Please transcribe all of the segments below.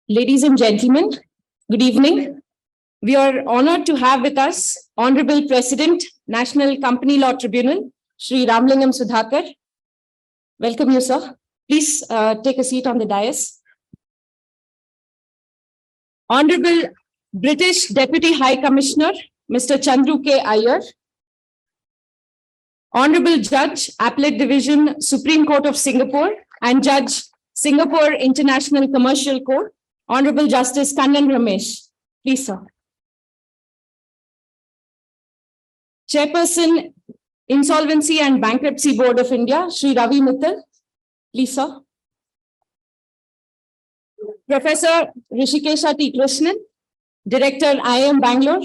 Ladies and gentlemen, good evening. We are honored to have with us Honorable President, National Company Law Tribunal, Shri Ramalingam Sudhakar. Welcome you, sir. Please take a seat on the dais. Honorable British Deputy High Commissioner, Mr. Chandru K. Lyer. Honorable Judge, Appellate Division, Supreme Court of Singapore and Judge, Singapore International Commercial Court, Honorable Justice Kannan Ramesh. Please, sir. Chairperson, Insolvency and Bankruptcy Board of India, Shri Ravi Mital. Please, sir. Professor Rishikesha T. Krishnan, Director, IIM Bangalore.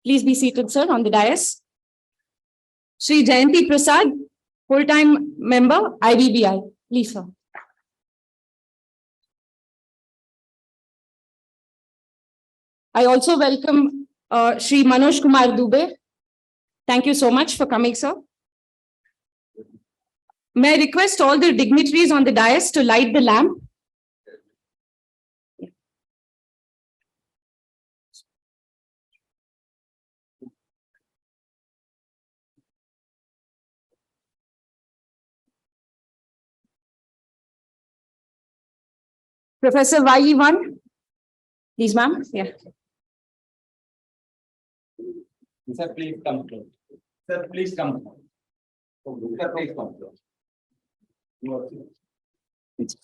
Please be seated, sir, on the dais. Shri Jayanti Prasad, full-time member, IBBI. Please, sir. I also welcome Shri Manoj Kumar Dubey. Thank you so much for coming, sir. May I request all the dignitaries on the dais to light the lamp? Professor YE1, please, ma'am. Yeah. Sir, please come close. Sir, please come close. Sir, please come close. Ma'am, please.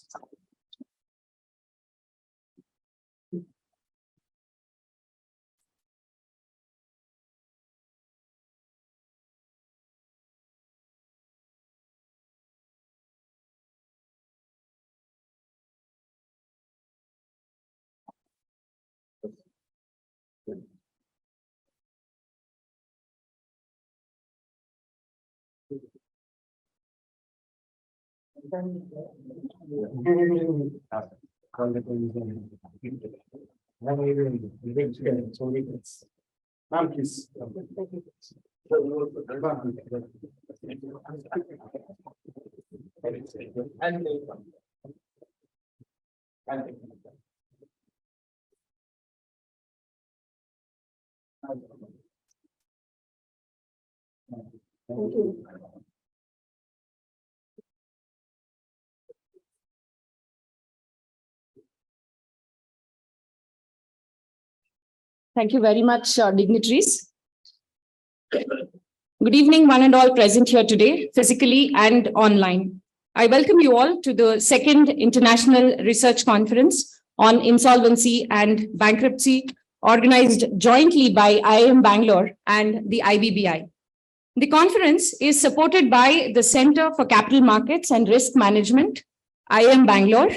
Thank you very much, dignitaries. Good evening, one and all present here today, physically and online. I welcome you all to the second International Research Conference on Insolvency and Bankruptcy, organized jointly by IIM Bangalore and the IBBI. The conference is supported by the Center for Capital Markets and Risk Management, IIM Bangalore,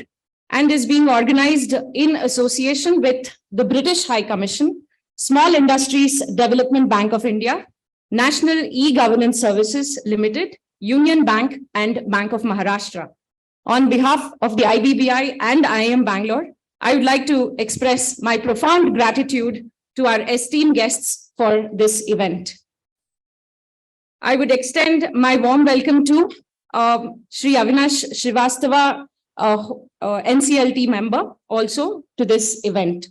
and is being organized in association with the British High Commission, Small Industries Development Bank of India, National E-Governance Services Limited, Union Bank, and Bank of Maharashtra. On behalf of the IBBI and IIM Bangalore, I would like to express my profound gratitude to our esteemed guests for this event. I would extend my warm welcome to Shri Avinash Srivastava, NCLT member, also to this event.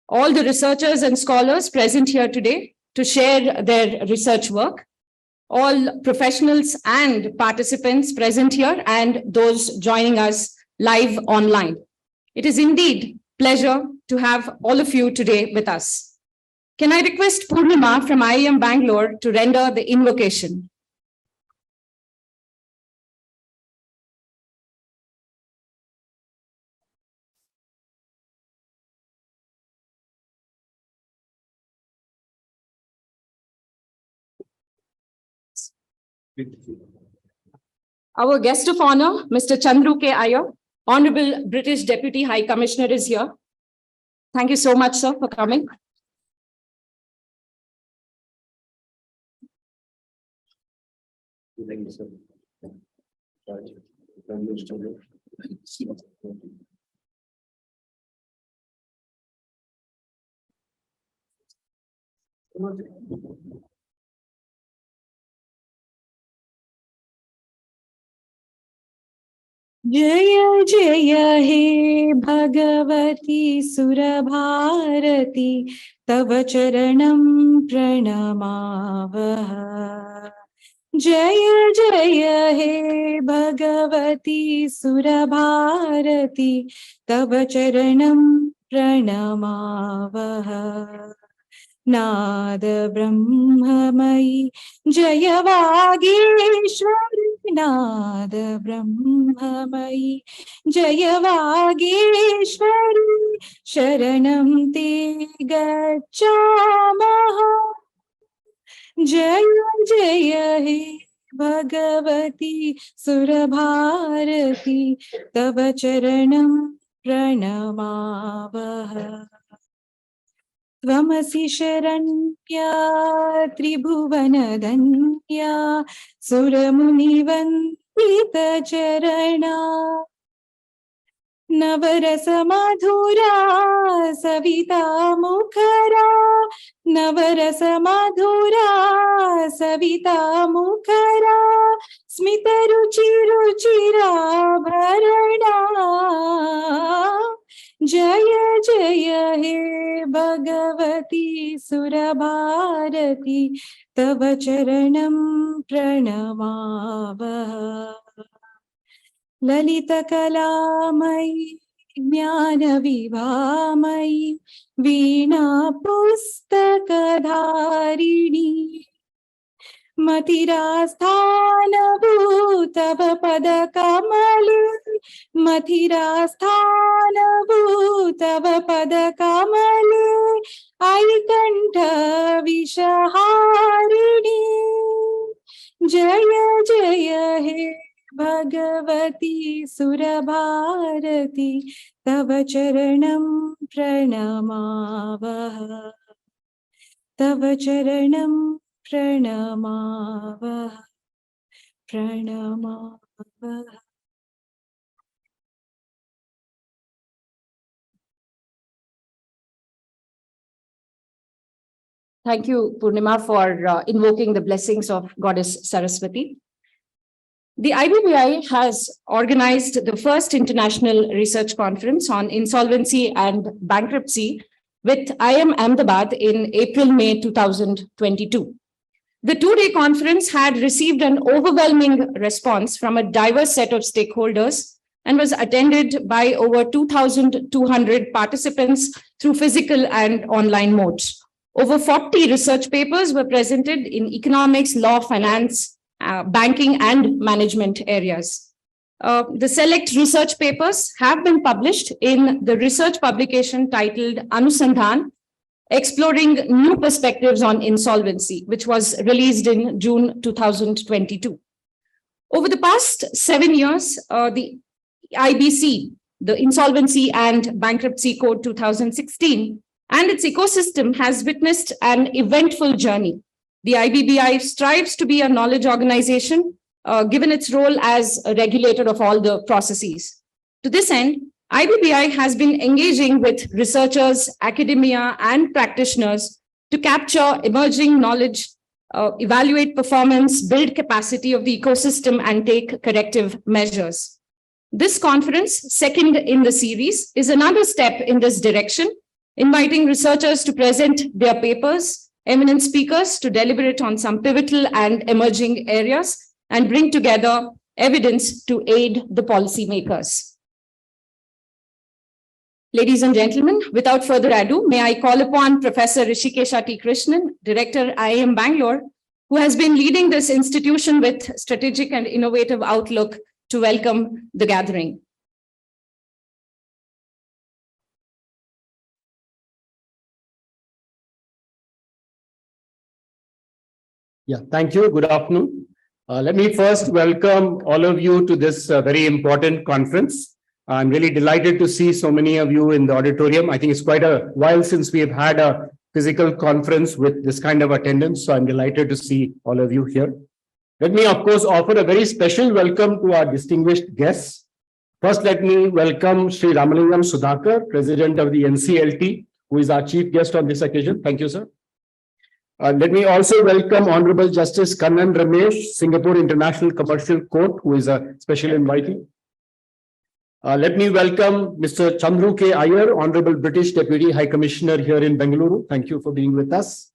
All the researchers and scholars present here today to share their research work, all professionals and participants present here, and those joining us live online. It is indeed a pleasure to have all of you today with us. Can I request Purnima from IIM Bangalore to render the invocation? Our guest of honor, Mr. Chandru K. Lyer, Honorable British Deputy High Commissioner, is here. Thank you so much, sir, for coming. Thank you, sir. जय जय हे भगवती सुरभारती तव चरणं प्रणमावः। जय जय हे भगवती सुरभारती तव चरणं प्रणमावः। नाद ब्रह्ममयी जय वागीश्वरी, नाद ब्रह्ममयी जय वागीश्वरी, शरणं ते गच्छामः। जय जय हे भगवती सुरभारती तव चरणं प्रणमावः। त्वमसि शरण्या त्रिभुवनधन्या सुरमुनिवन्दितचरणा, नवरसमधुरा सविता मुखरा, नवरसमधुरा सविता मुखरा, स्मितरुचिरुचिराभरणा। जय जय हे भगवती सुरभारती तव चरणं प्रणमावः। ललितकलामयी ज्ञानविभामयी वीणा पुस्तकधारिणी, मथिरास्थानभूतव पदकमले, मथिरास्थानभूतव पदकमले, ऐकण्ठ विषहारिणी। जय जय हे भगवती सुरभारती तव चरणं प्रणमावः। तव चरणं प्रणमावः, प्रणमावः। Thank you, Purnima, for invoking the blessings of Goddess Saraswati. The IBBI has organized the first international research conference on insolvency and bankruptcy with IIM Ahmedabad in April-May 2022. The two-day conference had received an overwhelming response from a diverse set of stakeholders and was attended by over 2,200 participants through physical and online modes. Over 40 research papers were presented in economics, law, finance, banking, and management areas. The select research papers have been published in the research publication titled Anusandhan, Exploring New Perspectives on Insolvency, which was released in June 2022. Over the past 7 years, the IBC, the Insolvency and Bankruptcy Code 2016, and its ecosystem has witnessed an eventful journey. The IBBI strives to be a knowledge organization, given its role as a regulator of all the processes. To this end, IBBI has been engaging with researchers, academia, and practitioners to capture emerging knowledge, evaluate performance, build capacity of the ecosystem, and take corrective measures. This conference, second in the series, is another step in this direction, inviting researchers to present their papers, eminent speakers to deliberate on some pivotal and emerging areas, and bring together evidence to aid the policymakers. Ladies and gentlemen, without further ado, may I call upon Professor Rishikesha T. Krishnan, Director, IIM Bangalore, who has been leading this institution with strategic and innovative outlook, to welcome the gathering. Yeah, thank you. Good afternoon. Let me first welcome all of you to this very important conference. I'm really delighted to see so many of you in the auditorium. I think it's quite a while since we have had a physical conference with this kind of attendance. So I'm delighted to see all of you here. Let me, of course, offer a very special welcome to our distinguished guests. First, let me welcome Shri Ramalingam Sudhakar, President of the NCLT, who is our chief guest on this occasion. Thank you, sir. Let me also welcome Honorable Justice Kannan Ramesh, Singapore International Commercial Court, who is a special invitee. Let me welcome Mr. Chandru K. Iyer, Honorable British Deputy High Commissioner here in Bengaluru. Thank you for being with us.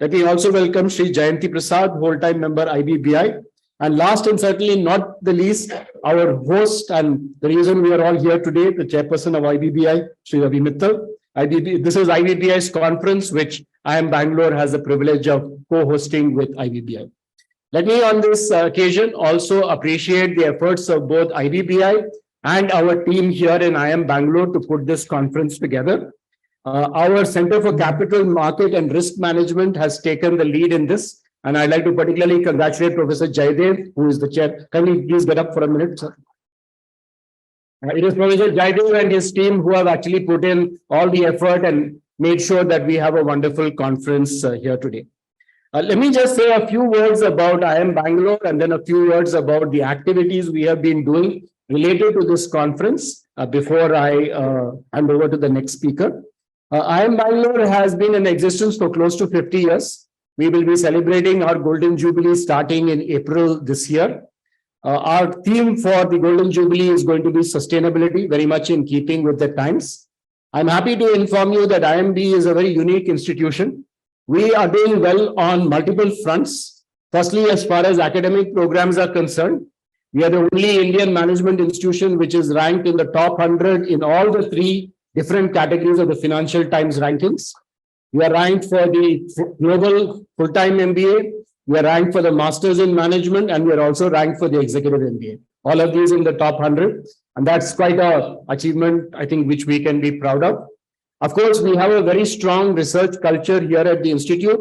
Let me also welcome Shri Jayanti Prasad, whole-time member IBBI. And last and certainly not the least, our host and the reason we are all here today, the chairperson of IBBI, Shri Ravi Mital. This is IBBI's conference, which IIM Bangalore has the privilege of co-hosting with IBBI. Let me on this occasion also appreciate the efforts of both IBBI and our team here in IIM Bangalore to put this conference together. Our Center for Capital Market and Risk Management has taken the lead in this. And I'd like to particularly congratulate Professor Jaidev, who is the chair. Can you please get up for a minute, sir? It is Professor Jaidev and his team who have actually put in all the effort and made sure that we have a wonderful conference here today. Let me just say a few words about IIM Bangalore and then a few words about the activities we have been doing related to this conference before I hand over to the next speaker. IIM Bangalore has been in existence for close to 50 years. We will be celebrating our Golden Jubilee starting in April this year. Our theme for the Golden Jubilee is going to be sustainability, very much in keeping with the times. I'm happy to inform you that IIMB is a very unique institution. We are doing well on multiple fronts. Firstly, as far as academic programs are concerned, we are the only Indian management institution which is ranked in the top 100 in all the 3 different categories of the Financial Times rankings. We are ranked for the Global Full-Time MBA. We are ranked for the Masters in Management, and we are also ranked for the Executive MBA. All of these in the top 100. And that's quite an achievement, I think, which we can be proud of. Of course, we have a very strong research culture here at the Institute.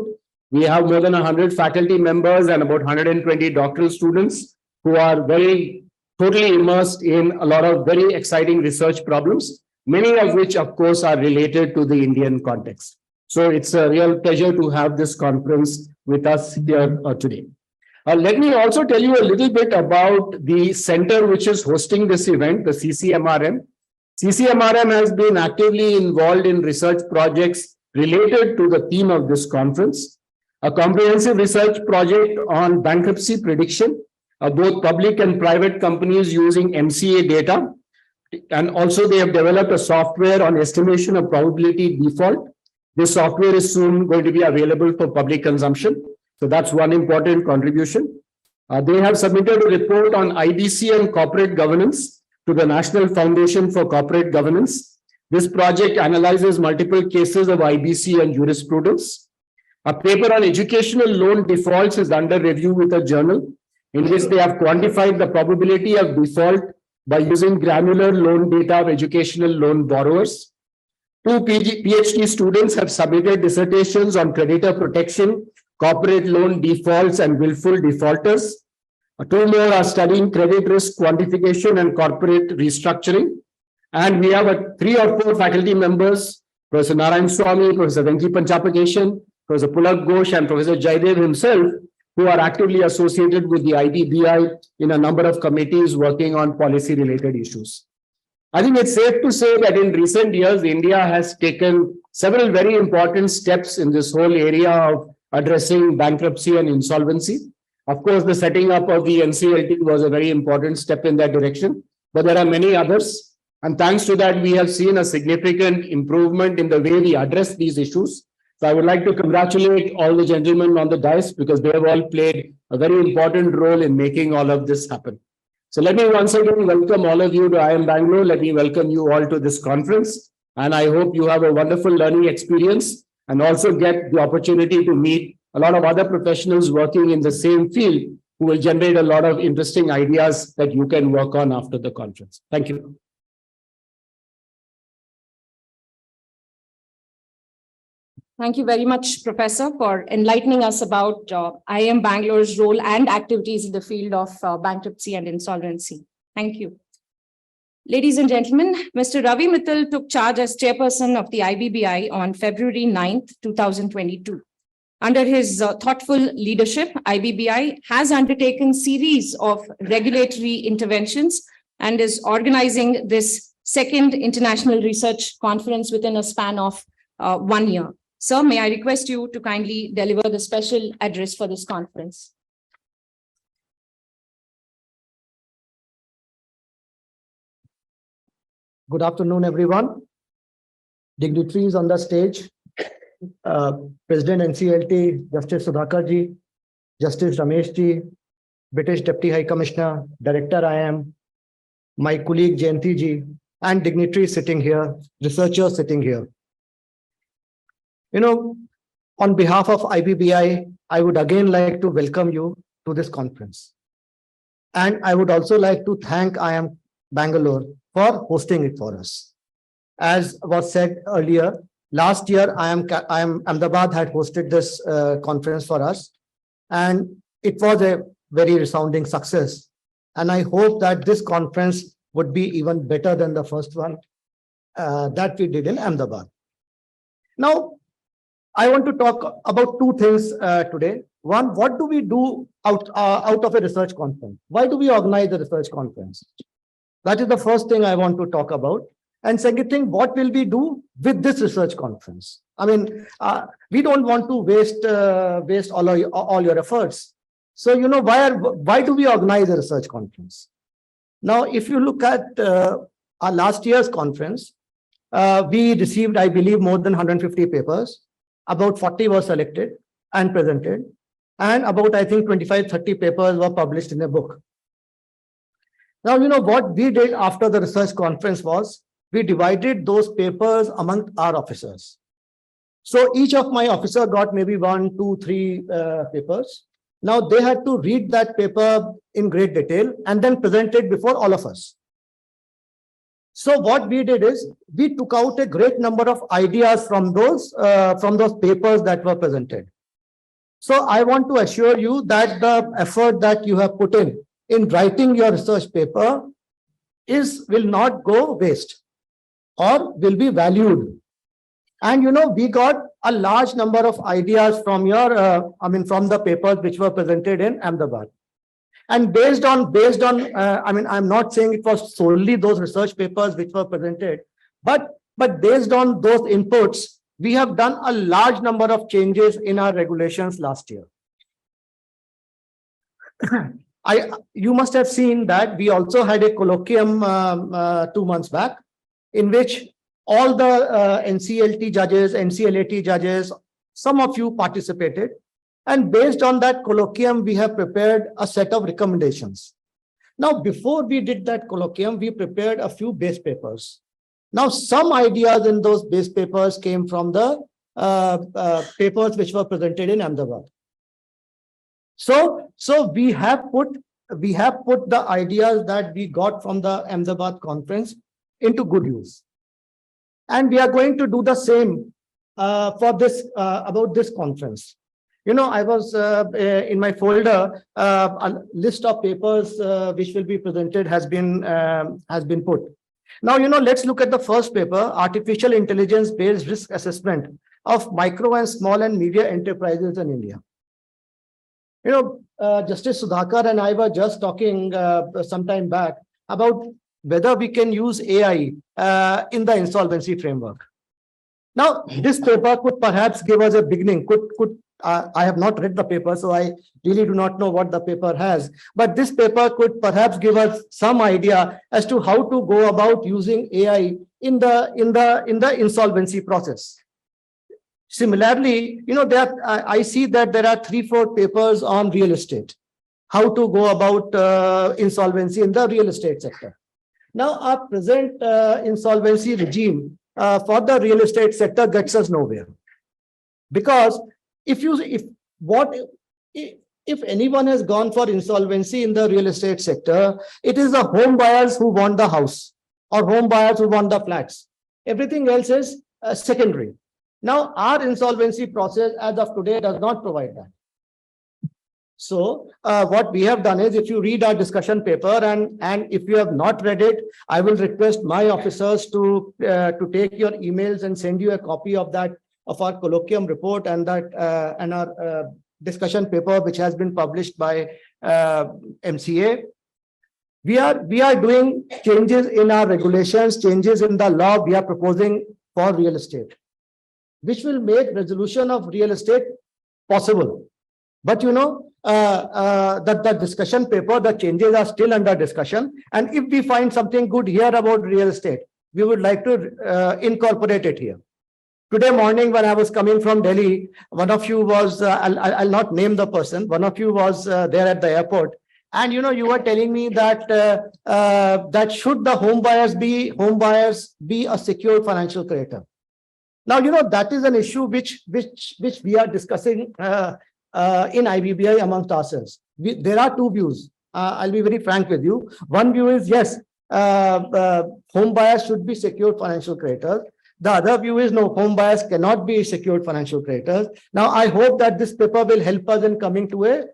We have more than 100 faculty members and about 120 doctoral students who are totally immersed in a lot of very exciting research problems, many of which, of course, are related to the Indian context. So it's a real pleasure to have this conference with us here today. Let me also tell you a little bit about the center which is hosting this event, the CCMRM. CCMRM has been actively involved in research projects related to the theme of this conference. A comprehensive research project on bankruptcy prediction, both public and private companies using MCA data. And also they have developed a software on estimation of probability default. This software is soon going to be available for public consumption. So that's one important contribution. They have submitted a report on IBC and corporate governance to the National Foundation for Corporate Governance. This project analyzes multiple cases of IBC and jurisprudence. A paper on educational loan defaults is under review with a journal in which they have quantified the probability of default by using granular loan data of educational loan borrowers. 2 PhD students have submitted dissertations on creditor protection, corporate loan defaults, and willful defaulters. 2 more are studying credit risk quantification and corporate restructuring. And we have 3 or 4 faculty members, Professor Narayan Swamy, Professor Venki Panchapageshan, Professor Pulak Ghosh, and Professor Jaidev himself, who are actively associated with the IBBI in a number of committees working on policy-related issues. I think it's safe to say that in recent years, India has taken several very important steps in this whole area of addressing bankruptcy and insolvency. Of course, the setting up of the NCLT was a very important step in that direction, but there are many others. And thanks to that, we have seen a significant improvement in the way we address these issues. So I would like to congratulate all the gentlemen on the dais because they have all played a very important role in making all of this happen. So let me once again welcome all of you to IIM Bangalore. Let me welcome you all to this conference. And I hope you have a wonderful learning experience and also get the opportunity to meet a lot of other professionals working in the same field who will generate a lot of interesting ideas that you can work on after the conference. Thank you. Thank you very much, Professor, for enlightening us about IIM Bangalore's role and activities in the field of bankruptcy and insolvency. Thank you. Ladies and gentlemen, Mr. Ravi Mital took charge as chairperson of the IBBI on February 9th, 2022. Under his thoughtful leadership, IBBI has undertaken series of regulatory interventions and is organizing this second international research conference within a span of 1 year. Sir, may I request you to kindly deliver the special address for this conference? Good afternoon, everyone. Dignitaries on the stage, President NCLT, Justice Sudhakar ji, Justice Ramesh ji, British Deputy High Commissioner, Director IAM, my colleague Jayanti ji, and dignitaries sitting here, researchers sitting here. You know, on behalf of IBBI, I would again like to welcome you to this conference. And I would also like to thank IAM Bangalore for hosting it for us. As was said earlier, last year IAM Ahmedabad had hosted this conference for us, and it was a very resounding success. And I hope that this conference would be even better than the first one that we did in Ahmedabad. Now, I want to talk about two things today. One, what do we do out of a research conference? Why do we organize a research conference? That is the first thing I want to talk about. And second thing, what will we do with this research conference? I mean, we don't want to waste all your efforts. So, you know, why do we organize a research conference? Now, if you look at our last year's conference, we received, I believe, more than 150 papers. About 40 were selected and presented. And about, I think, 25-30 papers were published in a book. Now, you know, what we did after the research conference was, we divided those papers among our officers. So each of my officers got maybe 1, 2, 3 papers. Now they had to read that paper in great detail and then present it before all of us. So what we did is, we took out a great number of ideas from those papers that were presented. So I want to assure you that the effort that you have put in writing your research paper will not go waste or will be valued. And you know, we got a large number of ideas from your, from the papers which were presented in Ahmedabad. And based on, I'm not saying it was solely those research papers which were presented, but based on those inputs, we have done a large number of changes in our regulations last year. You must have seen that we also had a colloquium 2 months back, in which all the NCLT judges, NCLAT judges, some of you participated. And based on that colloquium, we have prepared a set of recommendations. Now, before we did that colloquium, we prepared a few base papers. Now, some ideas in those base papers came from the papers which were presented in Ahmedabad. So we have put the ideas that we got from the Ahmedabad conference into good use. And we are going to do the same for this about this conference. You know, I was in my folder, a list of papers which will be presented has been put. Now, you know, let's look at the first paper, Artificial Intelligence-Based Risk Assessment of Micro and Small and Medium Enterprises in India. You know, Justice Sudhakar and I were just talking some time back about whether we can use AI in the insolvency framework. Now, this paper could perhaps give us a beginning. I have not read the paper, so I really do not know what the paper has. But this paper could perhaps give us some idea as to how to go about using AI in the insolvency process. Similarly, you know, I see that there are 3-4 papers on real estate, how to go about insolvency in the real estate sector. Now, our present insolvency regime for the real estate sector gets us nowhere, because if anyone has gone for insolvency in the real estate sector, it is the home buyers who want the house or home buyers who want the flats. Everything else is secondary. Now, our insolvency process as of today does not provide that. So what we have done is, if you read our discussion paper, and if you have not read it, I will request my officers to take your emails and send you a copy of our colloquium report and our discussion paper, which has been published by MCA. We are doing changes in our regulations, changes in the law we are proposing for real estate, which will make resolution of real estate possible. But you know, the discussion paper, the changes are still under discussion. And if we find something good here about real estate, we would like to incorporate it here. Today morning, when I was coming from Delhi, one of you was, I'll not name the person, one of you was there at the airport. And you were telling me that that should the home buyers be a secure financial creditor. Now, that is an issue which we are discussing in IBBI amongst ourselves. There are two views. I'll be very frank with you. One view is, yes, home buyers should be secured financial creditors. The other view is, no, home buyers cannot be secured financial creditors. Now, I hope that this paper will help us in coming to a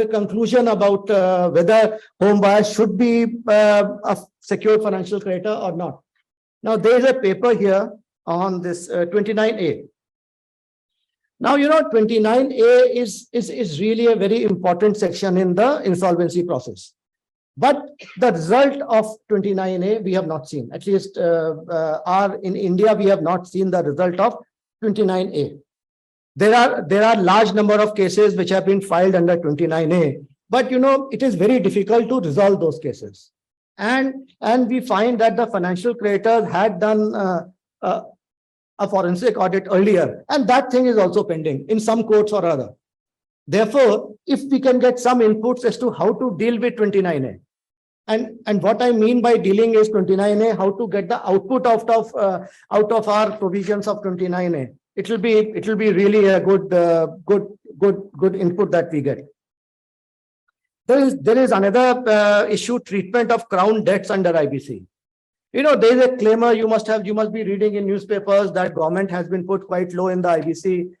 conclusion about whether home buyers should be a secured financial creditor or not. Now, there is a paper here on this 29A. Now, 29A is really a very important section in the insolvency process. But the result of 29A, we have not seen. At least in India, we have not seen the result of 29A. There are large number of cases which have been filed under 29A, but it is very difficult to resolve those cases. And we find that the financial creditors had done a forensic audit earlier, and that thing is also pending in some courts or other. Therefore, if we can get some inputs as to how to deal with 29A, and what I mean by dealing is 29A, how to get the output out of our provisions of 29A, it will be really a good input that we get. There is another issue, treatment of crown debts under IBC. There is a claimer you must be reading in newspapers that government has been put quite low in the IBC,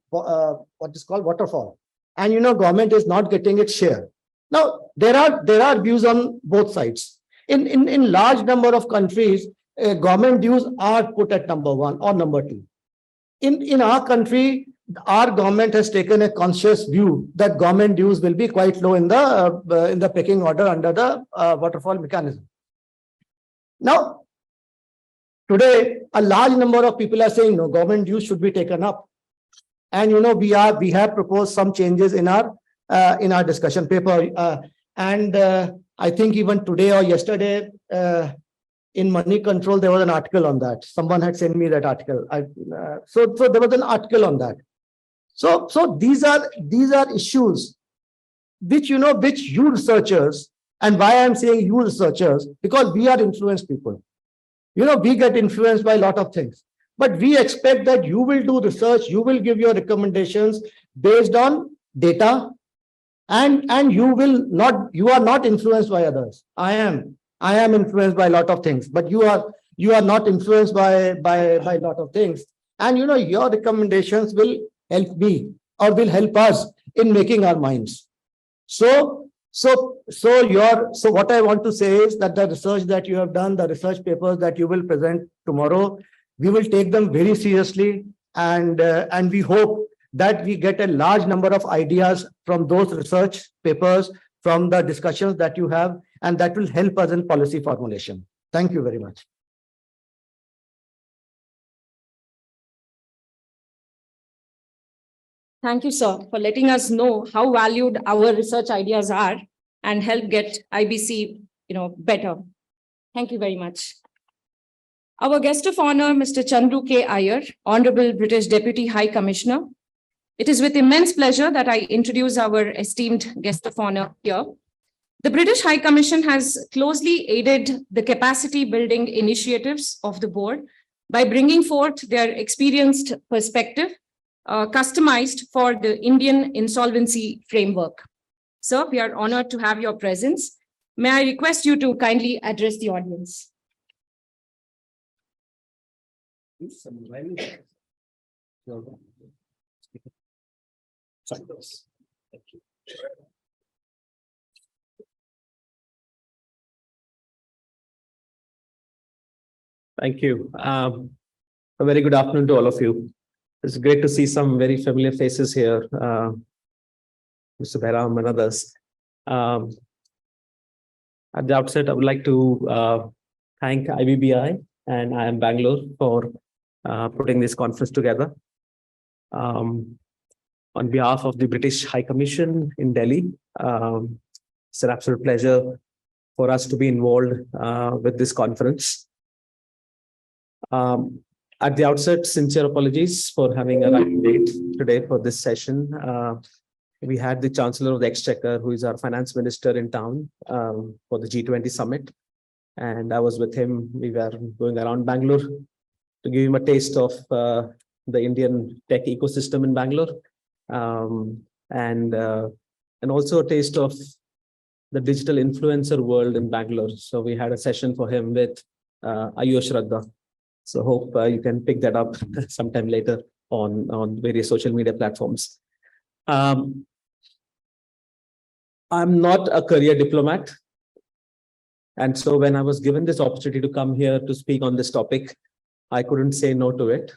what is called waterfall, and government is not getting its share. Now, there are views on both sides. In large number of countries, government dues are put at number 1 or number 2. In our country, our government has taken a conscious view that government dues will be quite low in the pecking order under the waterfall mechanism. Now, today, a large number of people are saying, no, government dues should be taken up. And, we have proposed some changes in our discussion paper. I think even today or yesterday, in Money Control, there was an article on that. Someone had sent me that article. So there was an article on that. So these are issues which, which you researchers, and why I'm saying you researchers, because we are influenced people. We get influenced by a lot of things, but we expect that you will do research, you will give your recommendations based on data, and you are not influenced by others. I am influenced by a lot of things, but you are not influenced by a lot of things. And your recommendations will help me or will help us in making our minds. So what I want to say is that the research that you have done, the research papers that you will present tomorrow, we will take them very seriously, and we hope that we get a large number of ideas from those research papers, from the discussions that you have, and that will help us in policy formulation. Thank you very much. Thank you, sir, for letting us know how valued our research ideas are and help get IBC, better. Thank you very much. Our guest of honor, Mr. Chandru K. Lyer, Honorable British Deputy High Commissioner. It is with immense pleasure that I introduce our esteemed guest of honor here. The British High Commission has closely aided the capacity building initiatives of the board by bringing forth their experienced perspective, customized for the Indian insolvency framework. Sir, we are honored to have your presence. May I request you to kindly address the audience? Thank you. A very good afternoon to all of you. It's great to see some very familiar faces here, Mr. Bairam and others. At the outset, I would like to thank IBBI and IIM Bangalore for putting this conference together. On behalf of the British High Commission in Delhi, it's an absolute pleasure for us to be involved with this conference. At the outset, sincere apologies for having arrived late today for this session. We had the Chancellor of the Exchequer, who is our finance minister, in town for the G20 summit. And I was with him. We were going around Bangalore to give him a taste of the Indian tech ecosystem in Bangalore, and also a taste of the digital influencer world in Bangalore. So we had a session for him with Ayush Radha. So hope you can pick that up sometime later on various social media platforms. I'm not a career diplomat. And so when I was given this opportunity to come here to speak on this topic, I couldn't say no to it.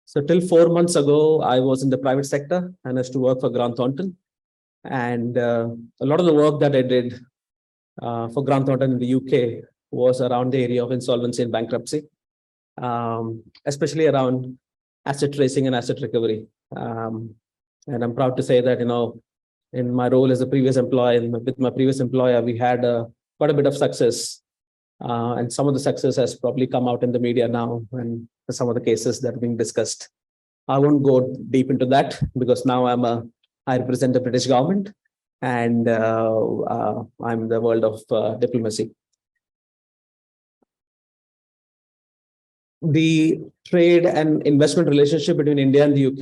So till 4 months ago, I was in the private sector and I used to work for Grant Thornton. And a lot of the work that I did for Grant Thornton in the UK was around the area of insolvency and bankruptcy, especially around asset tracing and asset recovery. And I'm proud to say that, in my role as a previous employee, with my previous employer, we had quite a bit of success. And some of the success has probably come out in the media now, and some of the cases that are being discussed. I won't go deep into that because now I represent the British government, and I'm in the world of diplomacy. The trade and investment relationship between India and the UK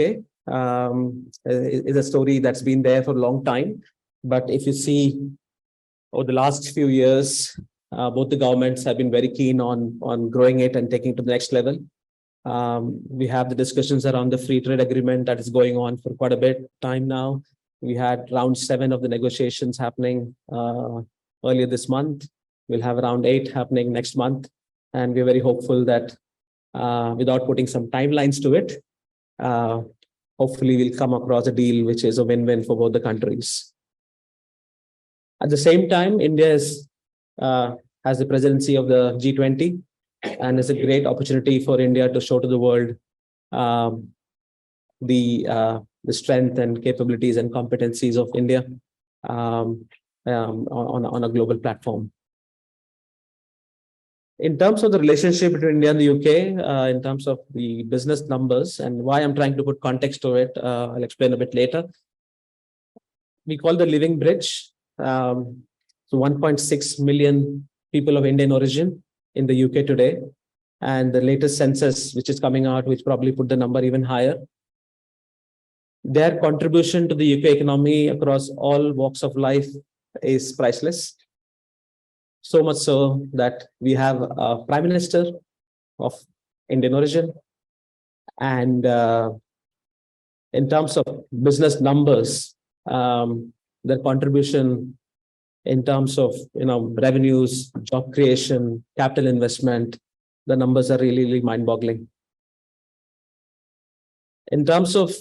is a story that's been there for a long time. But if you see over the last few years, both the governments have been very keen on growing it and taking it to the next level. We have the discussions around the free trade agreement that is going on for quite a bit of time now. We had round 7 of the negotiations happening earlier this month. We'll have round 8 happening next month. And we're very hopeful that without putting some timelines to it, hopefully we'll come across a deal which is a win-win for both the countries. At the same time, India has the presidency of the G20, and it's a great opportunity for India to show to the world the strength and capabilities and competencies of India on a global platform. In terms of the relationship between India and the UK, in terms of the business numbers and why I'm trying to put context to it, I'll explain a bit later. We call the Living Bridge. So 1.6 million people of Indian origin in the UK today. And the latest census, which is coming out, which probably put the number even higher. Their contribution to the UK economy across all walks of life is priceless. So much so that we have a Prime Minister of Indian origin. And in terms of business numbers, their contribution in terms of revenues, job creation, capital investment, the numbers are really, really mind-boggling. In terms of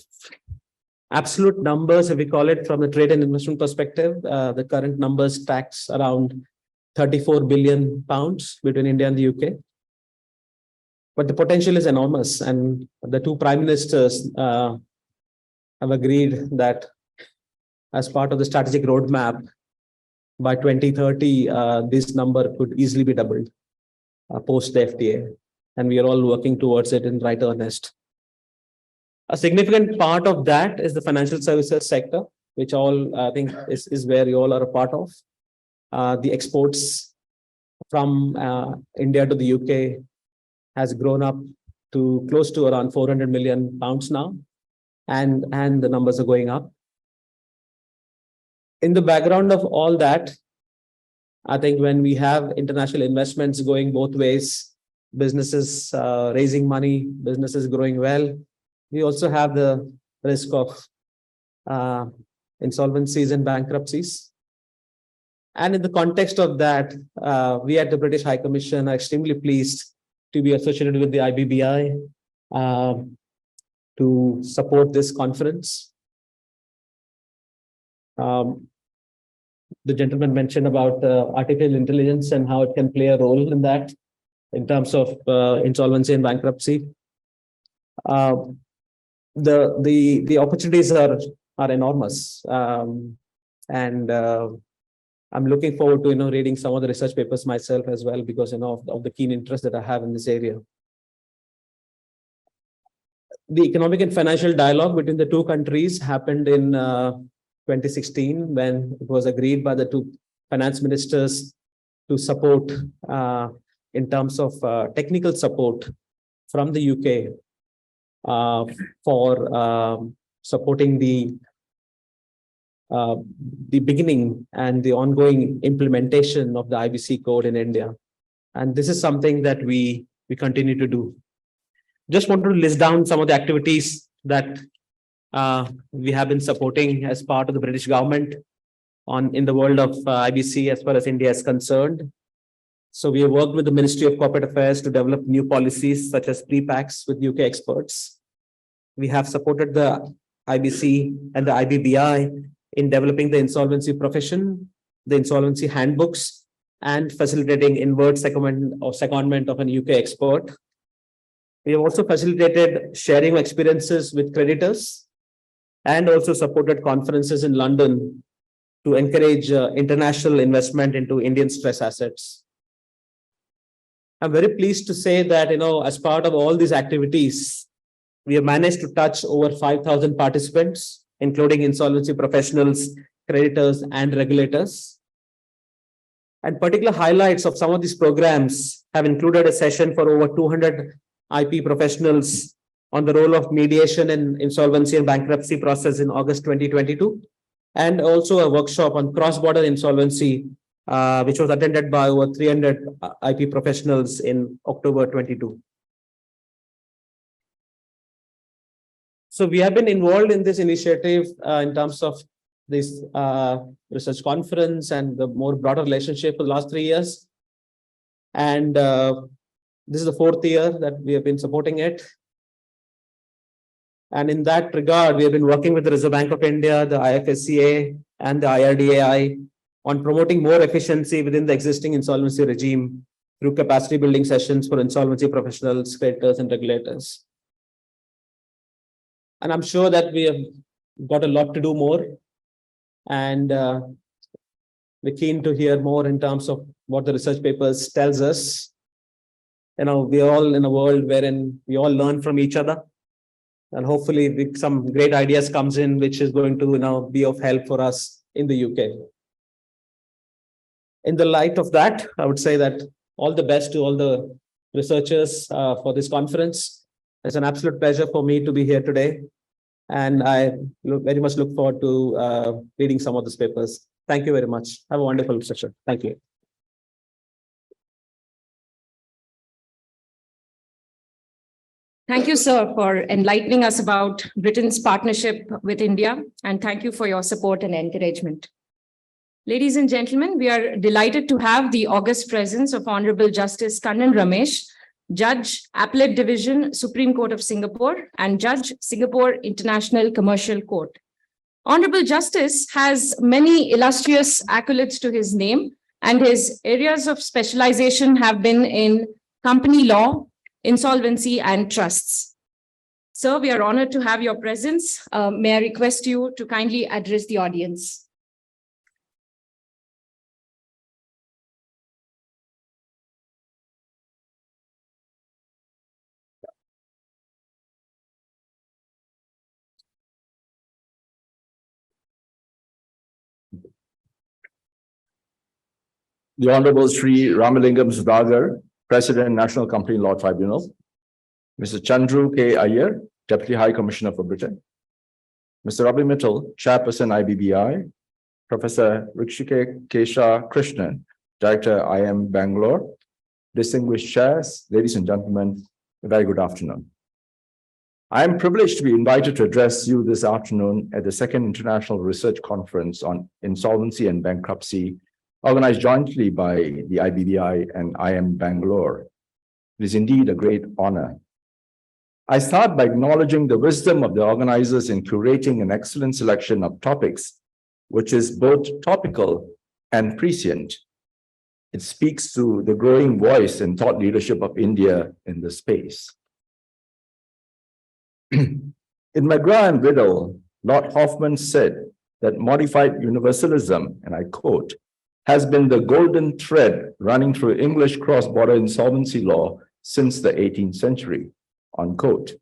absolute numbers, if we call it from the trade and investment perspective, the current numbers tracks around 34 billion pounds between India and the UK. But the potential is enormous, and the two prime ministers have agreed that as part of the strategic roadmap, by 2030, this number could easily be doubled post the FTA, and we are all working towards it in right earnest. A significant part of that is the financial services sector, which all I think is where you all are a part of. The exports from India to the UK has grown up to close to around 400 million pounds now, and the numbers are going up. In the background of all that, I think when we have international investments going both ways, businesses raising money, businesses growing well, we also have the risk of insolvencies and bankruptcies. And in the context of that, we at the British High Commission are extremely pleased to be associated with the IBBI to support this conference. The gentleman mentioned about artificial intelligence and how it can play a role in that in terms of insolvency and bankruptcy. The opportunities are enormous. And I'm looking forward to, reading some of the research papers myself as well, because, of the keen interest that I have in this area. The economic and financial dialogue between the two countries happened in 2016, when it was agreed by the two finance ministers to support in terms of technical support from the UK for supporting the beginning and the ongoing implementation of the IBC code in India. And this is something that we continue to do. Just want to list down some of the activities that we have been supporting as part of the British government in the world of IBC as far as India is concerned. So we have worked with the Ministry of Corporate Affairs to develop new policies such as pre-packs with UK experts. We have supported the IBC and the IBBI in developing the insolvency profession, the insolvency handbooks, and facilitating inward secondment of an UK expert. We have also facilitated sharing of experiences with creditors and also supported conferences in London to encourage international investment into Indian stress assets. I'm very pleased to say that, as part of all these activities, we have managed to touch over 5,000 participants, including insolvency professionals, creditors, and regulators. And particular highlights of some of these programs have included a session for over 200 IP professionals on the role of mediation in insolvency and bankruptcy process in August 2022, and also a workshop on cross-border insolvency, which was attended by over 300 IP professionals in October 22. So we have been involved in this initiative in terms of this research conference and the more broader relationship for the last 3 years. And this is the 4th year that we have been supporting it. And in that regard, we have been working with the Reserve Bank of India, the IFSCA, and the IRDAI on promoting more efficiency within the existing insolvency regime through capacity building sessions for insolvency professionals, creditors, and regulators. And I'm sure that we have got a lot to do more. And we're keen to hear more in terms of what the research papers tells us. We are all in a world wherein we all learn from each other. And hopefully some great ideas comes in, which is going to be of help for us in the UK. In the light of that, I would say that all the best to all the researchers for this conference. It's an absolute pleasure for me to be here today. And I very much look forward to reading some of these papers. Thank you very much. Have a wonderful session. Thank you. Thank you, sir, for enlightening us about Britain's partnership with India, and thank you for your support and encouragement. Ladies and gentlemen, we are delighted to have the august presence of Honorable Justice Kannan Ramesh, Judge, Appellate Division, Supreme Court of Singapore, and Judge, Singapore International Commercial Court. Honorable Justice has many illustrious accolades to his name, and his areas of specialization have been in company law, insolvency, and trusts. Sir, we are honored to have your presence. May I request you to kindly address the audience? The Honorable Shri Ramalingam Sudhakar, President, National Company Law Tribunal, Mr. Chandru K. Lyer, Deputy High Commissioner for Britain, Mr. Ravi Mital, Chairperson IBBI, Professor Rishikesha Krishnan, Director IM Bangalore, distinguished chairs, ladies and gentlemen, a very good afternoon. I am privileged to be invited to address you this afternoon at the Second International Research Conference on Insolvency and Bankruptcy, organized jointly by the IBBI and IM Bangalore. It is indeed a great honor. I start by acknowledging the wisdom of the organizers in curating an excellent selection of topics, which is both topical and prescient. It speaks to the growing voice and thought leadership of India in this space. In McGraw and Riddle, Lord Hoffman said that modified universalism, and I quote, has been the golden thread running through English cross-border insolvency law since the 18th century, unquote.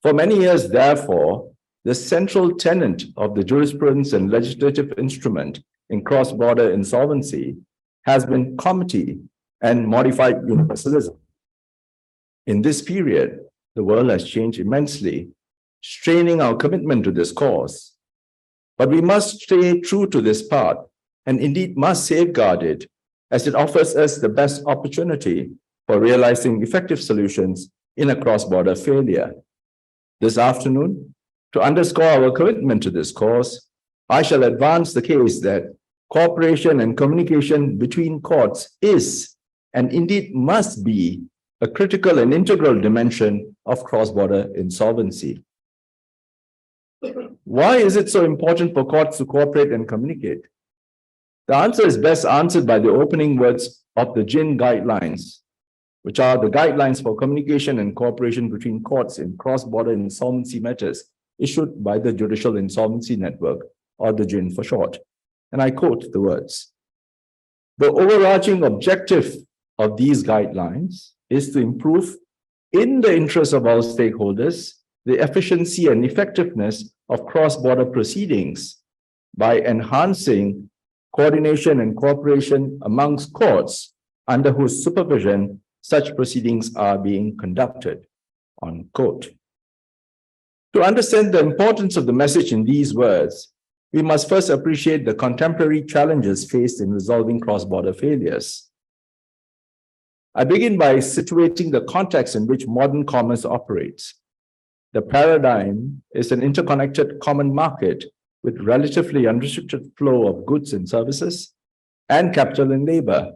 For many years, therefore, the central tenet of the jurisprudence and legislative instrument in cross-border insolvency has been comity and modified universalism. In this period, the world has changed immensely, straining our commitment to this cause. But we must stay true to this path and indeed must safeguard it, as it offers us the best opportunity for realizing effective solutions in a cross-border failure. This afternoon, to underscore our commitment to this cause, I shall advance the case that cooperation and communication between courts is, and indeed must be, a critical and integral dimension of cross-border insolvency. Why is it so important for courts to cooperate and communicate? The answer is best answered by the opening words of the JIN guidelines, which are the guidelines for communication and cooperation between courts in cross-border insolvency matters issued by the Judicial Insolvency Network, or the JIN for short. And I quote the words: "The overarching objective of these guidelines is to improve, in the interest of all stakeholders, the efficiency and effectiveness of cross-border proceedings by enhancing coordination and cooperation amongst courts under whose supervision such proceedings are being conducted," unquote. To understand the importance of the message in these words, we must first appreciate the contemporary challenges faced in resolving cross-border failures. I begin by situating the context in which modern commerce operates. The paradigm is an interconnected common market with relatively unrestricted flow of goods and services and capital and labor.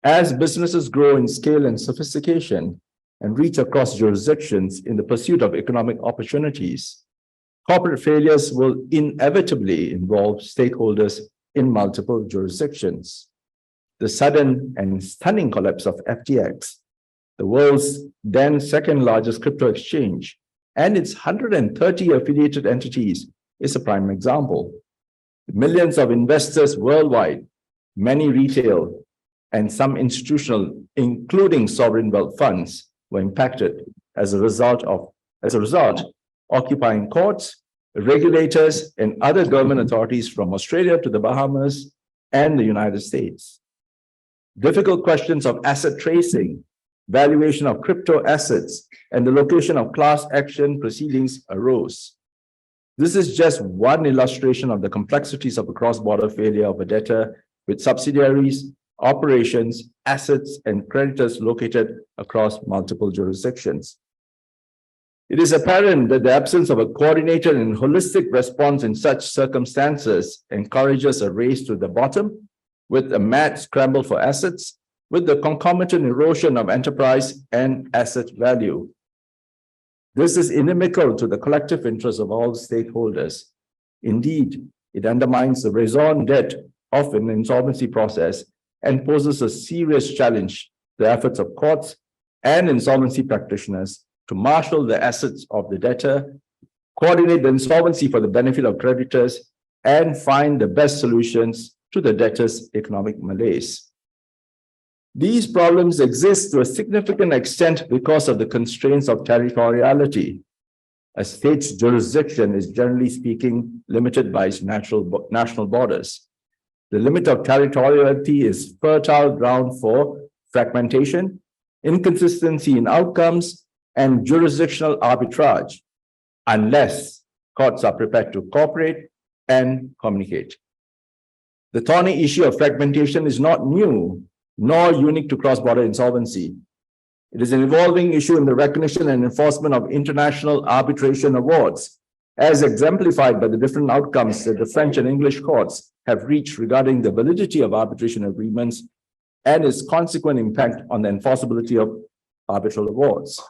As businesses grow in scale and sophistication and reach across jurisdictions in the pursuit of economic opportunities, corporate failures will inevitably involve stakeholders in multiple jurisdictions. The sudden and stunning collapse of FTX, the world's then second largest crypto exchange, and its 130 affiliated entities is a prime example. Millions of investors worldwide, many retail and some institutional, including sovereign wealth funds, were impacted as a result, occupying courts, regulators, and other government authorities from Australia to the Bahamas and the United States. Difficult questions of asset tracing, valuation of crypto assets, and the location of class action proceedings arose. This is just one illustration of the complexities of a cross-border failure of a debtor with subsidiaries, operations, assets, and creditors located across multiple jurisdictions. It is apparent that the absence of a coordinated and holistic response in such circumstances encourages a race to the bottom with a mad scramble for assets, with the concomitant erosion of enterprise and asset value. This is inimical to the collective interests of all stakeholders. Indeed, it undermines the raison d'etre of an insolvency process and poses a serious challenge to the efforts of courts and insolvency practitioners to marshal the assets of the debtor, coordinate the insolvency for the benefit of creditors, and find the best solutions to the debtor's economic malaise. These problems exist to a significant extent because of the constraints of territoriality. A state's jurisdiction is, generally speaking, limited by its national borders. The limit of territoriality is fertile ground for fragmentation, inconsistency in outcomes, and jurisdictional arbitrage, unless courts are prepared to cooperate and communicate. The thorny issue of fragmentation is not new, nor unique to cross-border insolvency. It is an evolving issue in the recognition and enforcement of international arbitration awards, as exemplified by the different outcomes that the French and English courts have reached regarding the validity of arbitration agreements and its consequent impact on the enforceability of arbitral awards.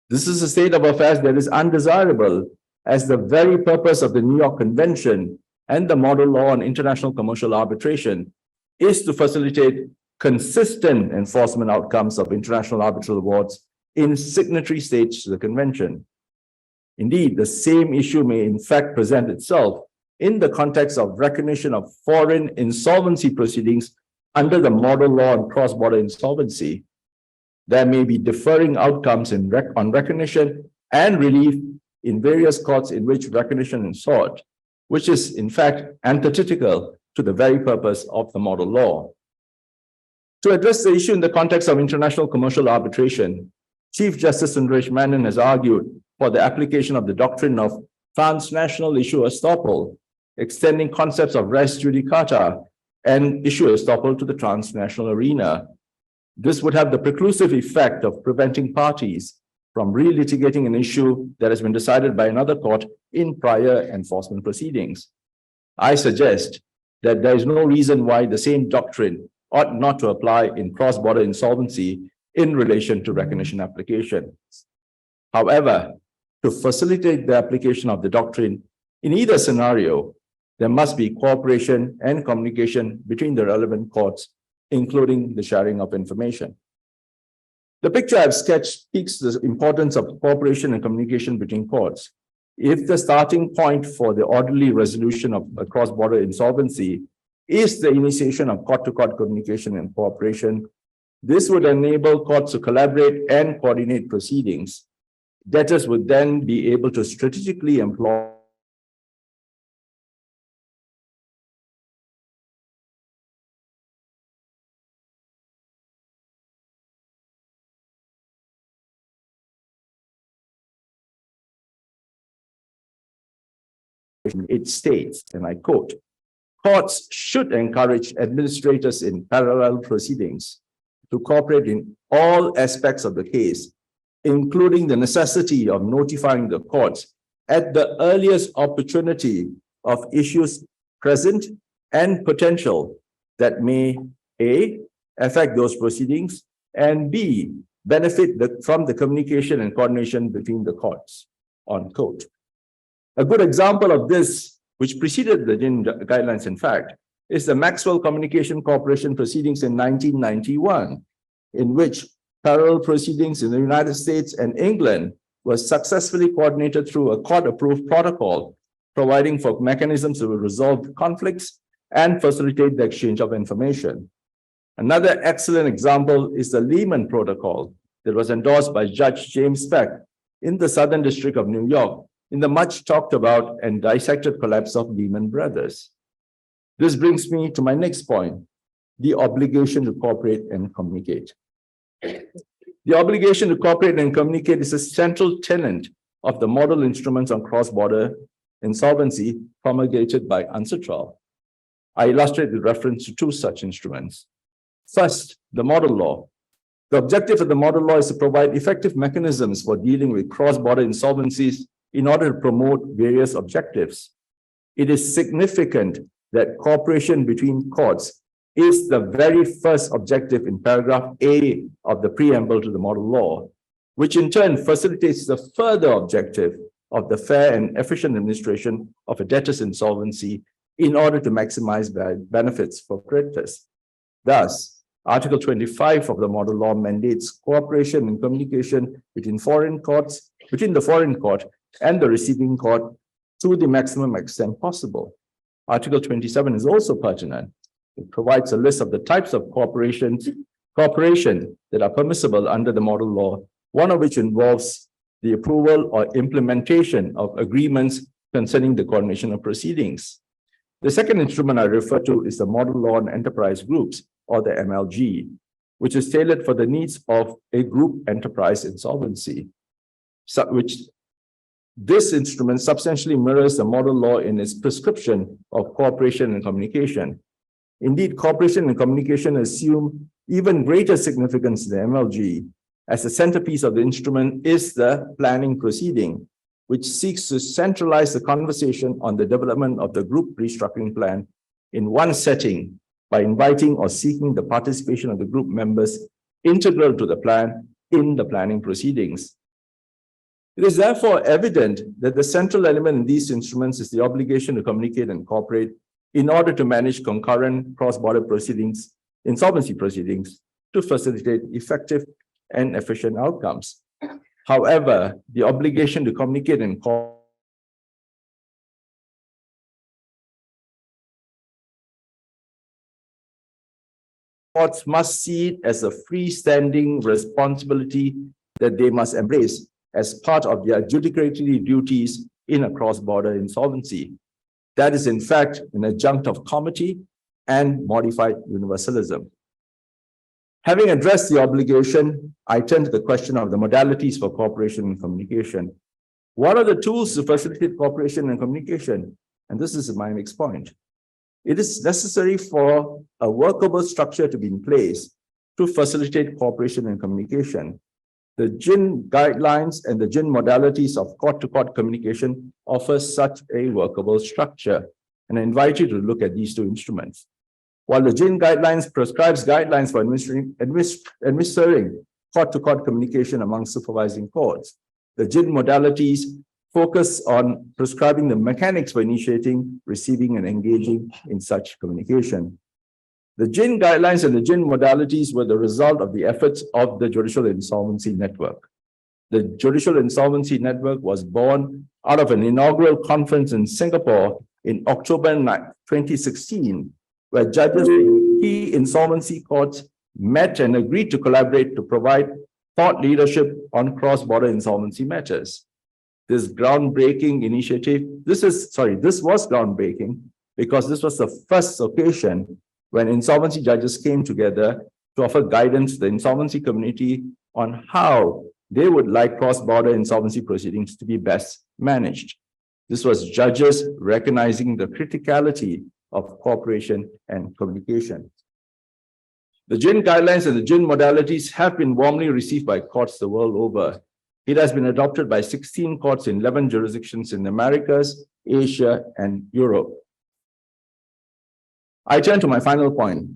This is a state of affairs that is undesirable, as the very purpose of the New York Convention and the model law on international commercial arbitration is to facilitate consistent enforcement outcomes of international arbitral awards in signatory states to the convention. Indeed, the same issue may in fact present itself in the context of recognition of foreign insolvency proceedings under the model law on cross-border insolvency. There may be differing outcomes on recognition and relief in various courts in which recognition is sought, which is in fact antithetical to the very purpose of the model law. To address the issue in the context of international commercial arbitration, Chief Justice Sundaresh Menon has argued for the application of the doctrine of transnational issue estoppel, extending concepts of res judicata and issue estoppel to the transnational arena. This would have the preclusive effect of preventing parties from relitigating an issue that has been decided by another court in prior enforcement proceedings. I suggest that there is no reason why the same doctrine ought not to apply in cross-border insolvency in relation to recognition applications. However, to facilitate the application of the doctrine in either scenario, there must be cooperation and communication between the relevant courts, including the sharing of information. The picture I've sketched speaks to the importance of cooperation and communication between courts. If the starting point for the orderly resolution of a cross-border insolvency is the initiation of court-to-court communication and cooperation, this would enable courts to collaborate and coordinate proceedings. Debtors would then be able to strategically employ it states, and I quote, "Courts should encourage administrators in parallel proceedings to cooperate in all aspects of the case, including the necessity of notifying the courts at the earliest opportunity of issues present and potential that may A, affect those proceedings, and B, benefit from the communication and coordination between the courts," unquote. A good example of this, which preceded the GIN guidelines, in fact, is the Maxwell Communication Corporation proceedings in 1991, in which parallel proceedings in the United States and England were successfully coordinated through a court-approved protocol, providing for mechanisms to resolve conflicts and facilitate the exchange of information. Another excellent example is the Lehman Protocol that was endorsed by Judge James Speck in the Southern District of New York in the much talked about and dissected collapse of Lehman Brothers. This brings me to my next point, the obligation to cooperate and communicate. The obligation to cooperate and communicate is a central tenet of the model instruments on cross-border insolvency promulgated by UNCITRAL. I illustrate with reference to two such instruments. First, the model law. The objective of the model law is to provide effective mechanisms for dealing with cross-border insolvencies in order to promote various objectives. It is significant that cooperation between courts is the very first objective in paragraph A of the preamble to the model law, which in turn facilitates the further objective of the fair and efficient administration of a debtor's insolvency in order to maximize benefits for creditors. Thus, Article 25 of the model law mandates cooperation and communication between the foreign court and the receiving court to the maximum extent possible. Article 27 is also pertinent. It provides a list of the types of cooperation that are permissible under the model law, one of which involves the approval or implementation of agreements concerning the coordination of proceedings. The second instrument I refer to is the Model Law on Enterprise Groups, or the MLG, which is tailored for the needs of a group enterprise insolvency, this instrument substantially mirrors the model law in its prescription of cooperation and communication. Indeed, cooperation and communication assume even greater significance in the MLG, as the centerpiece of the instrument is the planning proceeding, which seeks to centralize the conversation on the development of the group restructuring plan in one setting by inviting or seeking the participation of the group members integral to the plan in the planning proceedings. It is therefore evident that the central element in these instruments is the obligation to communicate and cooperate in order to manage concurrent cross-border proceedings, insolvency proceedings, to facilitate effective and efficient outcomes. However, the obligation to communicate and cooperate courts must see it as a freestanding responsibility that they must embrace as part of their adjudicatory duties in a cross-border insolvency. That is, in fact, an adjunct of comity and modified universalism. Having addressed the obligation, I turn to the question of the modalities for cooperation and communication. What are the tools to facilitate cooperation and communication? And this is my next point. It is necessary for a workable structure to be in place to facilitate cooperation and communication. The JIN guidelines and the JIN modalities of court-to-court communication offer such a workable structure. And I invite you to look at these two instruments. While the JIN guidelines prescribes guidelines for administering court-to-court communication among supervising courts, the JIN modalities focus on prescribing the mechanics for initiating, receiving, and engaging in such communication. The JIN guidelines and the JIN modalities were the result of the efforts of the Judicial Insolvency Network. The Judicial Insolvency Network was born out of an inaugural conference in Singapore in October 2016, where judges in key insolvency courts met and agreed to collaborate to provide thought leadership on cross-border insolvency matters. This groundbreaking initiative, this was groundbreaking because this was the first occasion when insolvency judges came together to offer guidance to the insolvency community on how they would like cross-border insolvency proceedings to be best managed. This was judges recognizing the criticality of cooperation and communication. The JIN guidelines and the JIN modalities have been warmly received by courts the world over. It has been adopted by 16 courts in 11 jurisdictions in the Americas, Asia, and Europe. I turn to my final point,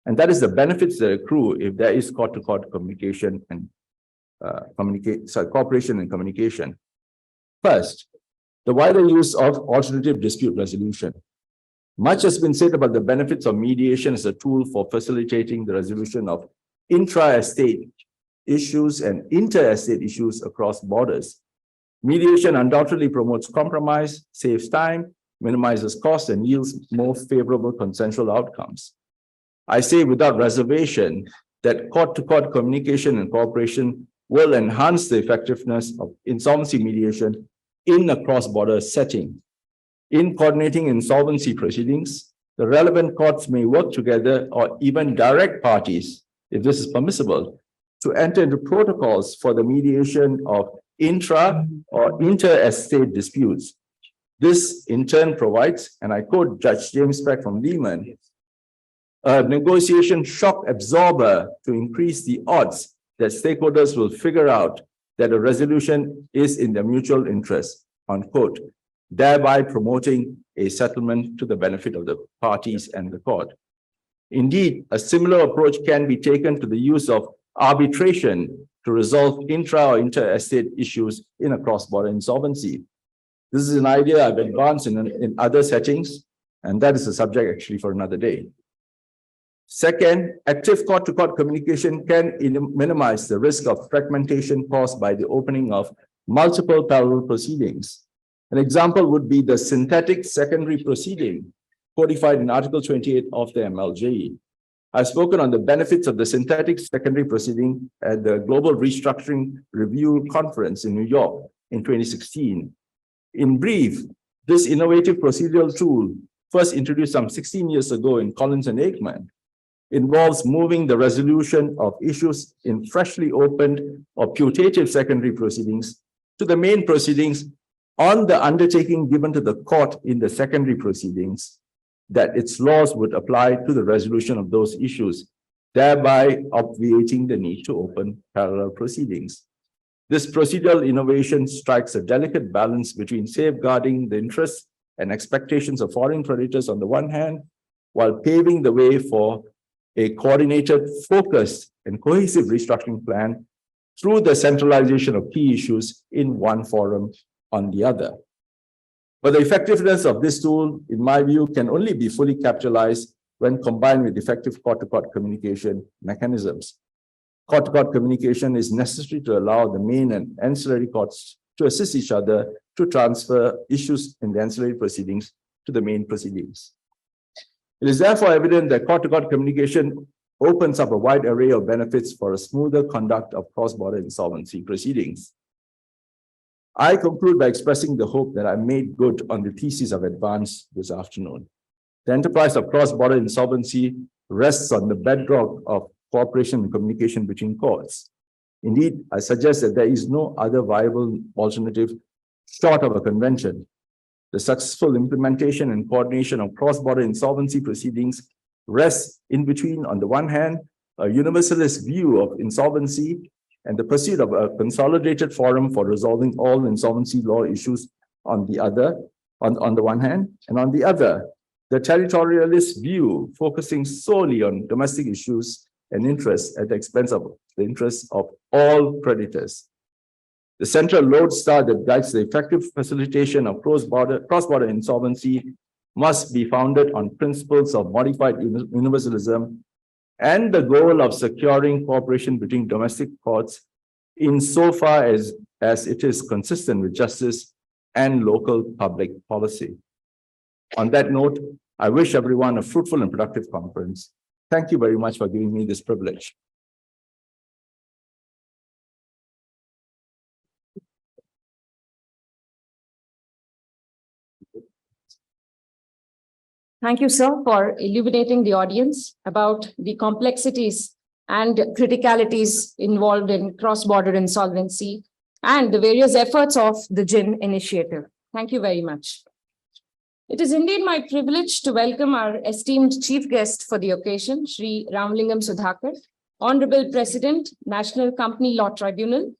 and that is the benefits that accrue if there is court-to-court communication and cooperation and communication. First, the wider use of alternative dispute resolution. Much has been said about the benefits of mediation as a tool for facilitating the resolution of intra-estate issues and inter-estate issues across borders. Mediation undoubtedly promotes compromise, saves time, minimizes costs, and yields more favorable consensual outcomes. I say without reservation that court-to-court communication and cooperation will enhance the effectiveness of insolvency mediation in a cross-border setting. In coordinating insolvency proceedings, the relevant courts may work together or even direct parties, if this is permissible, to enter into protocols for the mediation of intra or inter-estate disputes. This in turn provides, and I quote Judge James Peck from Lehman, a negotiation shock absorber to increase the odds that stakeholders will figure out that a resolution is in their mutual interest, unquote, thereby promoting a settlement to the benefit of the parties and the court. Indeed, a similar approach can be taken to the use of arbitration to resolve intra or inter-estate issues in a cross-border insolvency. This is an idea I've advanced in other settings, and that is a subject actually for another day. Second, active court-to-court communication can minimize the risk of fragmentation caused by the opening of multiple parallel proceedings. An example would be the synthetic secondary proceeding codified in Article 28 of the MLJ. I've spoken on the benefits of the synthetic secondary proceeding at the Global Restructuring Review Conference in New York in 2016. In brief, this innovative procedural tool, first introduced some 16 years ago in Collins and Aikman, involves moving the resolution of issues in freshly opened or putative secondary proceedings to the main proceedings on the undertaking given to the court in the secondary proceedings that its laws would apply to the resolution of those issues, thereby obviating the need to open parallel proceedings. This procedural innovation strikes a delicate balance between safeguarding the interests and expectations of foreign creditors on the one hand, while paving the way for a coordinated, focused, and cohesive restructuring plan through the centralization of key issues in one forum on the other. But the effectiveness of this tool, in my view, can only be fully capitalized when combined with effective court-to-court communication mechanisms. Court-to-court communication is necessary to allow the main and ancillary courts to assist each other to transfer issues in the ancillary proceedings to the main proceedings. It is therefore evident that court-to-court communication opens up a wide array of benefits for a smoother conduct of cross-border insolvency proceedings. I conclude by expressing the hope that I made good on the thesis of advance this afternoon. The enterprise of cross-border insolvency rests on the bedrock of cooperation and communication between courts. Indeed, I suggest that there is no other viable alternative short of a convention. The successful implementation and coordination of cross-border insolvency proceedings rests in between, on the one hand, a universalist view of insolvency and the pursuit of a consolidated forum for resolving all insolvency law issues on the one hand, and on the other, the territorialist view focusing solely on domestic issues and interests at the expense of the interests of all creditors. The central lodestar that guides the effective facilitation of cross-border insolvency must be founded on principles of modified universalism and the goal of securing cooperation between domestic courts insofar as it is consistent with justice and local public policy. On that note, I wish everyone a fruitful and productive conference. Thank you very much for giving me this privilege. Thank you, sir, for illuminating the audience about the complexities and criticalities involved in cross-border insolvency and the various efforts of the JIN initiative. Thank you very much. It is indeed my privilege to welcome our esteemed chief guest for the occasion, Shri Ramalingam Sudhakar, Honorable President, National Company Law Tribunal.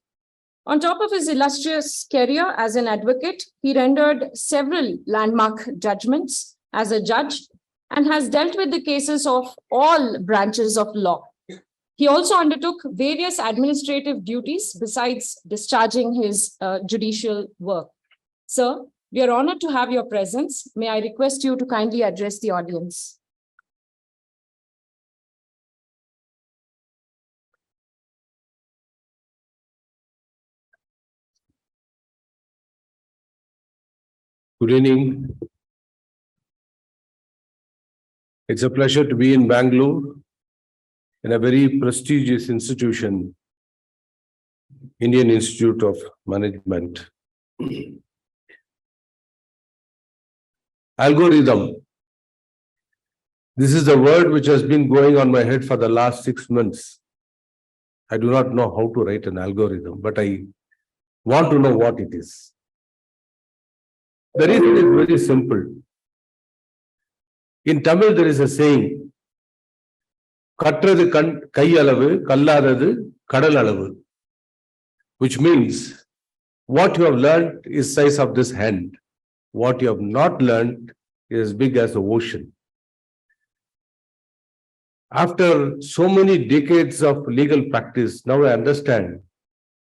On top of his illustrious career as an advocate, he rendered several landmark judgments as a judge and has dealt with the cases of all branches of law. He also undertook various administrative duties besides discharging his judicial work. Sir, we are honored to have your presence. May I request you to kindly address the audience. Good evening. It's a pleasure to be in Bangalore in a very prestigious institution, Indian Institute of Management. Algorithm. This is the word which has been going on my head for the last 6 months. I do not know how to write an algorithm, but I want to know what it is. The reason is very simple. In Tamil, there is a saying, Katrathu kai alavu, kalladhathu kadal alavu, which means what you have learned is size of this hand. What you have not learned is as big as the ocean. After so many decades of legal practice, now I understand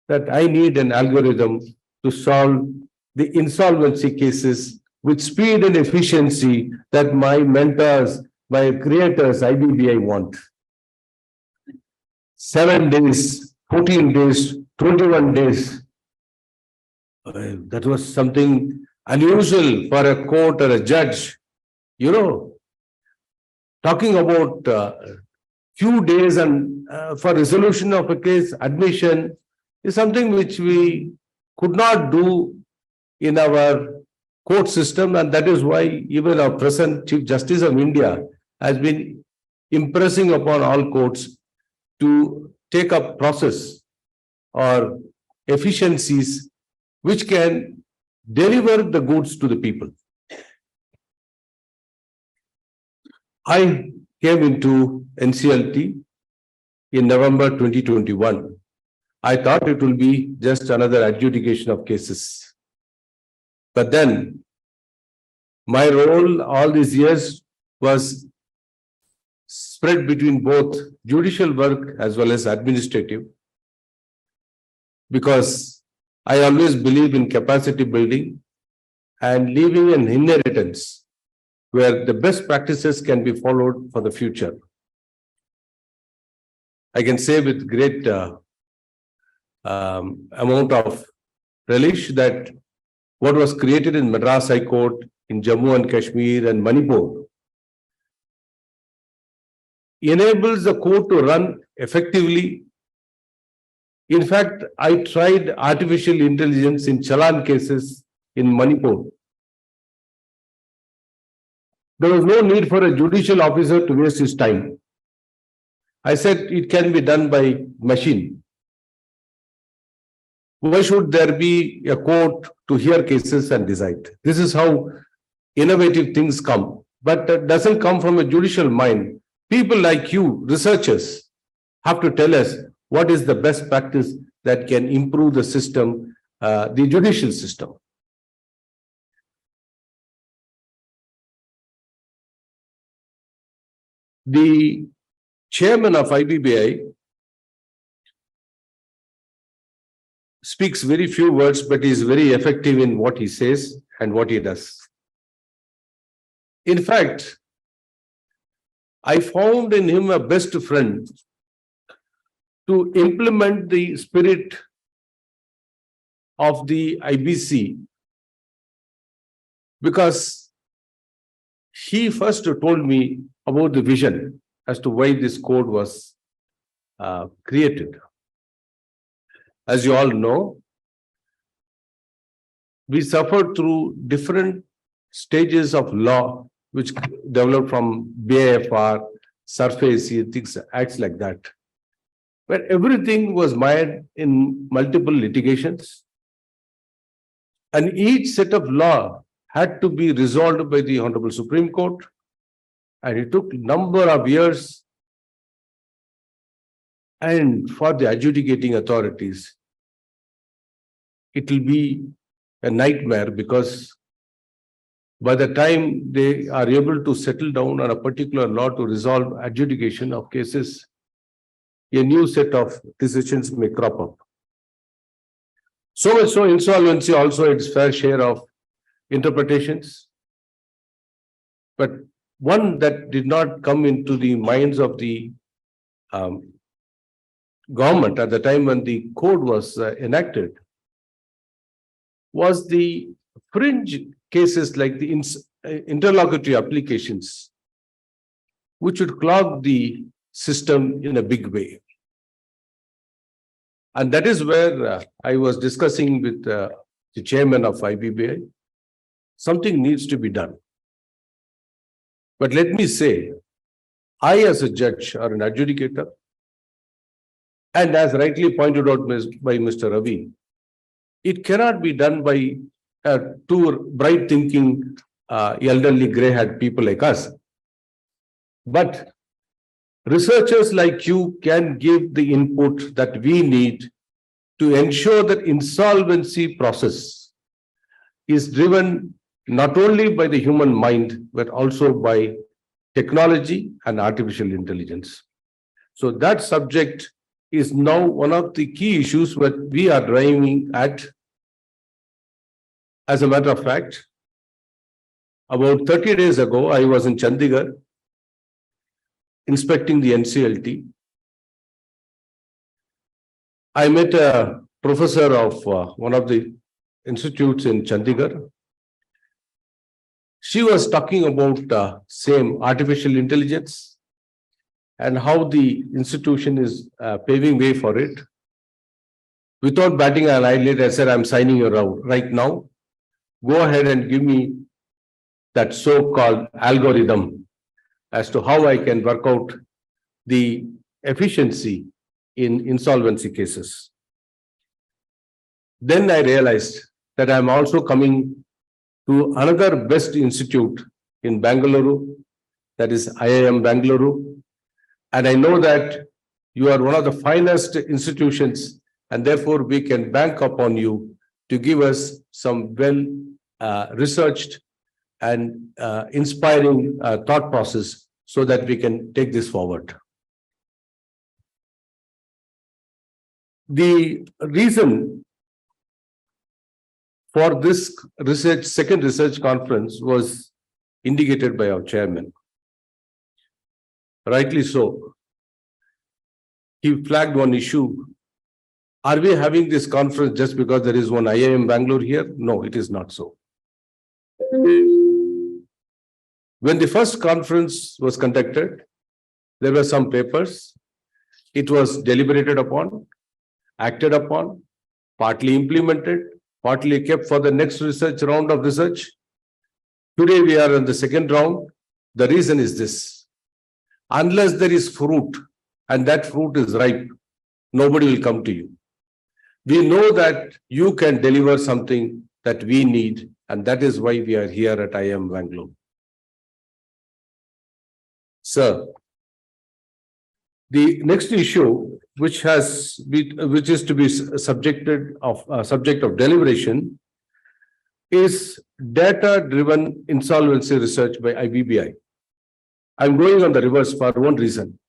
that I need an algorithm to solve the insolvency cases with speed and efficiency that my mentors, my creators, IBBI want. 7 days, 14 days, 21 days. That was something unusual for a court or a judge. You know, talking about few days and for resolution of a case, admission is something which we could not do in our court system, and that is why even our present Chief Justice of India has been impressing upon all courts to take up process or efficiencies which can deliver the goods to the people. I came into NCLT in November 2021. I thought it will be just another adjudication of cases. But then my role all these years was spread between both judicial work as well as administrative, because I always believe in capacity building and leaving an inheritance where the best practices can be followed for the future. I can say with great amount of relish that what was created in Madras High Court, in Jammu and Kashmir and Manipur, enables the court to run effectively. In fact, I tried artificial intelligence in challan cases in Manipur. There was no need for a judicial officer to waste his time. I said it can be done by machine. Why should there be a court to hear cases and decide? This is how innovative things come, but that doesn't come from a judicial mind. People like you, researchers, have to tell us what is the best practice that can improve the system, the judicial system. The chairman of IBBI speaks very few words, but is very effective in what he says and what he does. In fact, I found in him a best friend to implement the spirit of the IBC, because he first told me about the vision as to why this code was created. As you all know, we suffered through different stages of law which developed from BIFR, SURFACE, things, acts like that, where everything was mired in multiple litigations, and each set of law had to be resolved by the Honorable Supreme Court, and it took number of years. And for the adjudicating authorities, it will be a nightmare, because by the time they are able to settle down on a particular law to resolve adjudication of cases, a new set of decisions may crop up. So much so, insolvency also its fair share of interpretations. But one that did not come into the minds of the government at the time when the code was enacted was the fringe cases like the interlocutory applications, which would clog the system in a big way. And that is where I was discussing with the chairman of IBBI. Something needs to be done. But let me say, I as a judge or an adjudicator, and as rightly pointed out by Mr. Ravi, it cannot be done by two bright thinking elderly grey-haired people like us. But researchers like you can give the input that we need to ensure that insolvency process is driven not only by the human mind, but also by technology and artificial intelligence. So that subject is now one of the key issues that we are driving at. As a matter of fact, about 30 days ago, I was in Chandigarh inspecting the NCLT. I met a professor of one of the institutes in Chandigarh. She was talking about same artificial intelligence and how the institution is paving way for it. Without batting an eyelid, I said, I'm signing you out right now. Go ahead and give me that so-called algorithm as to how I can work out the efficiency in insolvency cases. Then I realized that I'm also coming to another best institute in Bangalore, that is IIM Bangalore. And I know that you are one of the finest institutions, and therefore we can bank upon you to give us some well researched and inspiring thought process so that we can take this forward. The reason for this second research conference was indicated by our chairman. Rightly so. He flagged one issue. Are we having this conference just because there is one IIM Bangalore here? No, it is not so. When the first conference was conducted, There were some papers. It was deliberated upon, acted upon, partly implemented, partly kept for the next research round of research. Today we are in the second round. The reason is this: unless there is fruit and that fruit is ripe, nobody will come to you. We know that you can deliver something that we need, and that is why we are here at IIM Bangalore. Sir, the next issue, which is to be subject of deliberation, is data-driven insolvency research by IBBI. I'm going on the reverse for one reason.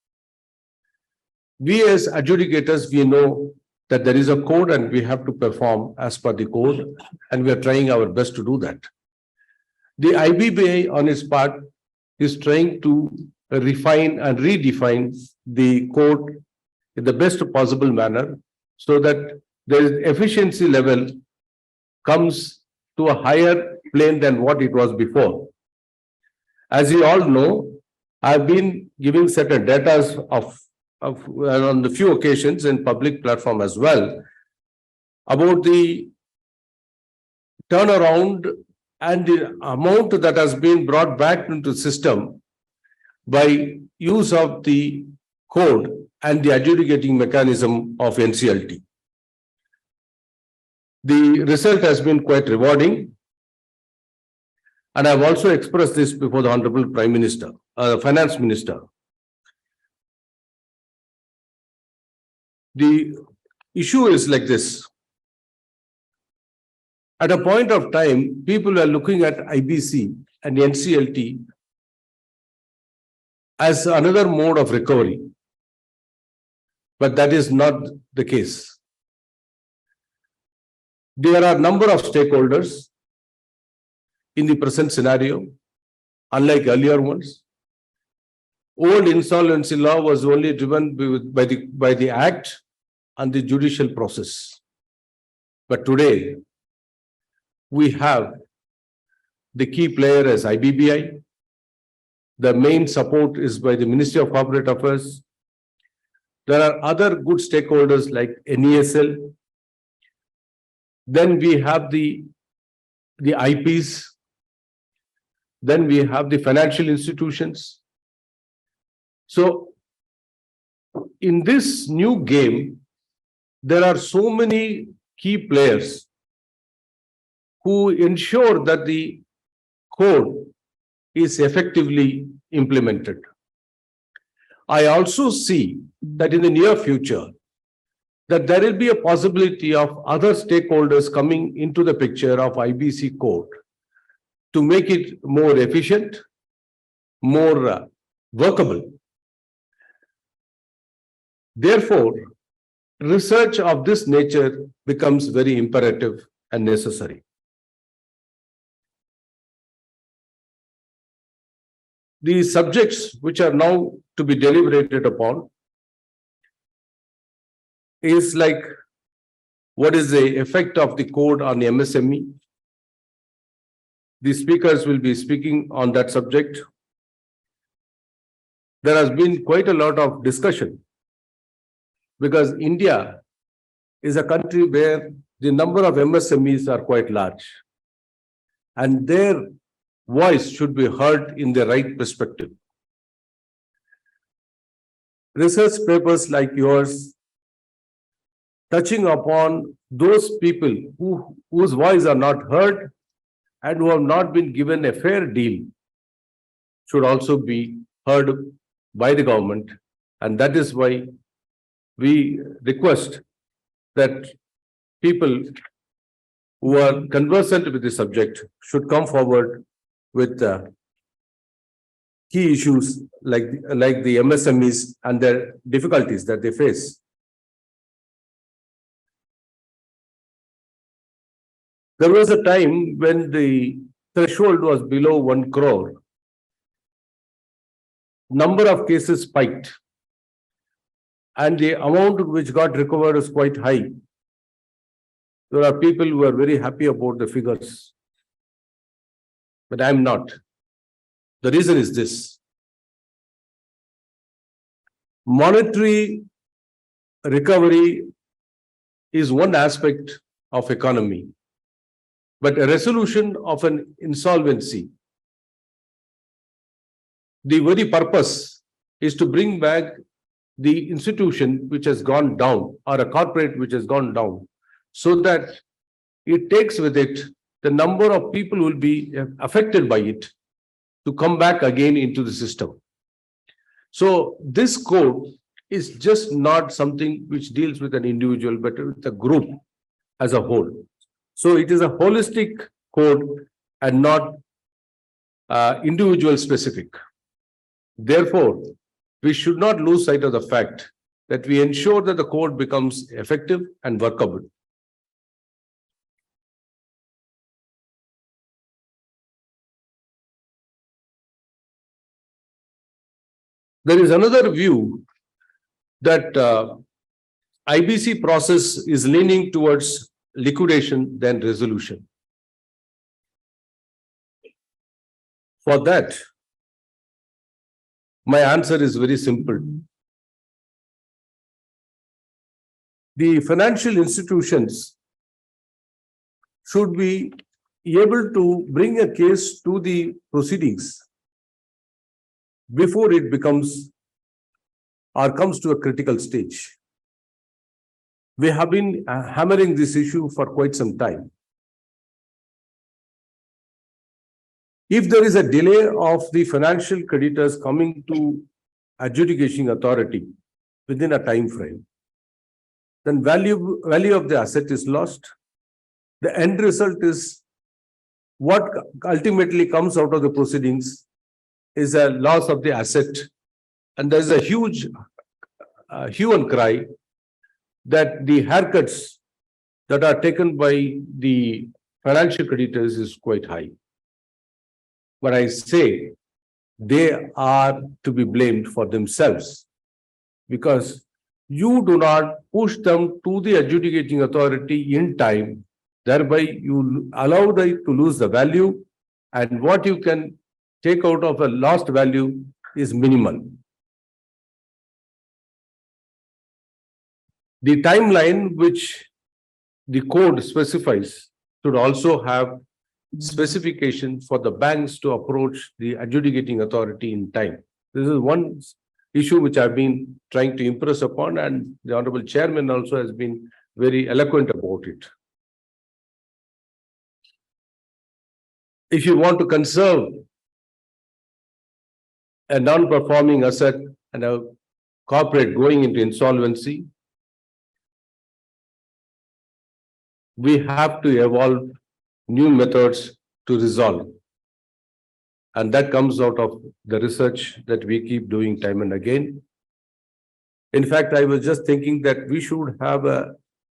We as adjudicators, we know that there is a code and we have to perform as per the code, and we are trying our best to do that. The IBBI on its part is trying to refine and redefine the code in the best possible manner so that the efficiency level comes to a higher plane than what it was before. As you all know, I've been giving certain data on the few occasions in public platform as well about the turnaround and the amount that has been brought back into the system by use of the code and the adjudicating mechanism of NCLT. The result has been quite rewarding, and I've also expressed this before the Honorable Prime Minister, Finance Minister. The issue is like this. At a point of time, people are looking at IBC and NCLT as another mode of recovery, but that is not the case. There are a number of stakeholders in the present scenario, unlike earlier ones. Old insolvency law was only driven by the act and the judicial process. But today, we have the key player as IBBI. The main support is by the Ministry of Corporate Affairs. There are other good stakeholders like NESL. Then we have the IPs. Then we have the financial institutions. So, in this new game, there are so many key players who ensure that the code is effectively implemented. I also see that in the near future, that there will be a possibility of other stakeholders coming into the picture of IBC code to make it more efficient, more workable. Therefore, research of this nature becomes very imperative and necessary. The subjects which are now to be deliberated upon is like, what is the effect of the code on the MSME? The speakers will be speaking on that subject. There has been quite a lot of discussion because India is a country where the number of MSMEs are quite large, and their voice should be heard in the right perspective. Research papers like yours, touching upon those people whose voice are not heard and who have not been given a fair deal, should also be heard by the government. And that is why we request that people who are conversant with the subject should come forward with key issues like the MSMEs and their difficulties that they face. There was a time when the threshold was below 1 crore. Number of cases spiked, and the amount which got recovered is quite high. There are people who are very happy about the figures, but I am not. The reason is this: monetary recovery is one aspect of economy, but a resolution of an insolvency, the very purpose is to bring back the institution which has gone down or a corporate which has gone down, so that it takes with it the number of people who will be affected by it to come back again into the system. So this code is just not something which deals with an individual, but with a group as a whole. So it is a holistic code and not individual specific. Therefore, we should not lose sight of the fact that we ensure that the code becomes effective and workable. There is another view that IBC process is leaning towards liquidation than resolution. For that, my answer is very simple. The financial institutions should be able to bring a case to the proceedings before it becomes or comes to a critical stage. We have been hammering this issue for quite some time. If there is a delay of the financial creditors coming to adjudication authority within a time frame, then value of the asset is lost. The end result is what ultimately comes out of the proceedings is a loss of the asset, and there is a huge hue and cry that the haircuts that are taken by the financial creditors is quite high. But I say they are to be blamed for themselves, because you do not push them to the adjudicating authority in time, thereby you allow them to lose the value, and what you can take out of a lost value is minimal. The timeline which the code specifies should also have specification for the banks to approach the adjudicating authority in time. This is one issue which I've been trying to impress upon, and the Honorable Chairman also has been very eloquent about it. If you want to conserve a non-performing asset and a corporate going into insolvency, we have to evolve new methods to resolve. And that comes out of the research that we keep doing time and again. In fact, I was just thinking that we should have a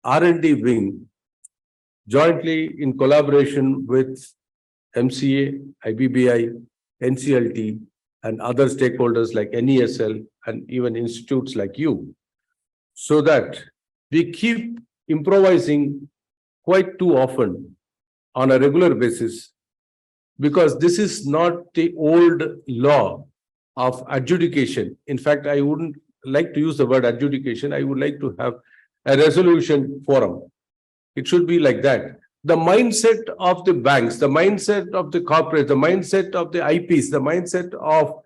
R&D wing jointly in collaboration with MCA, IBBI, NCLT, and other stakeholders like NESL and even institutes like you, so that we keep improvising quite too often on a regular basis, because this is not the old law of adjudication. In fact, I wouldn't like to use the word adjudication. I would like to have a resolution forum. It should be like that. The mindset of the banks, the mindset of the corporates, the mindset of the IPs, the mindset of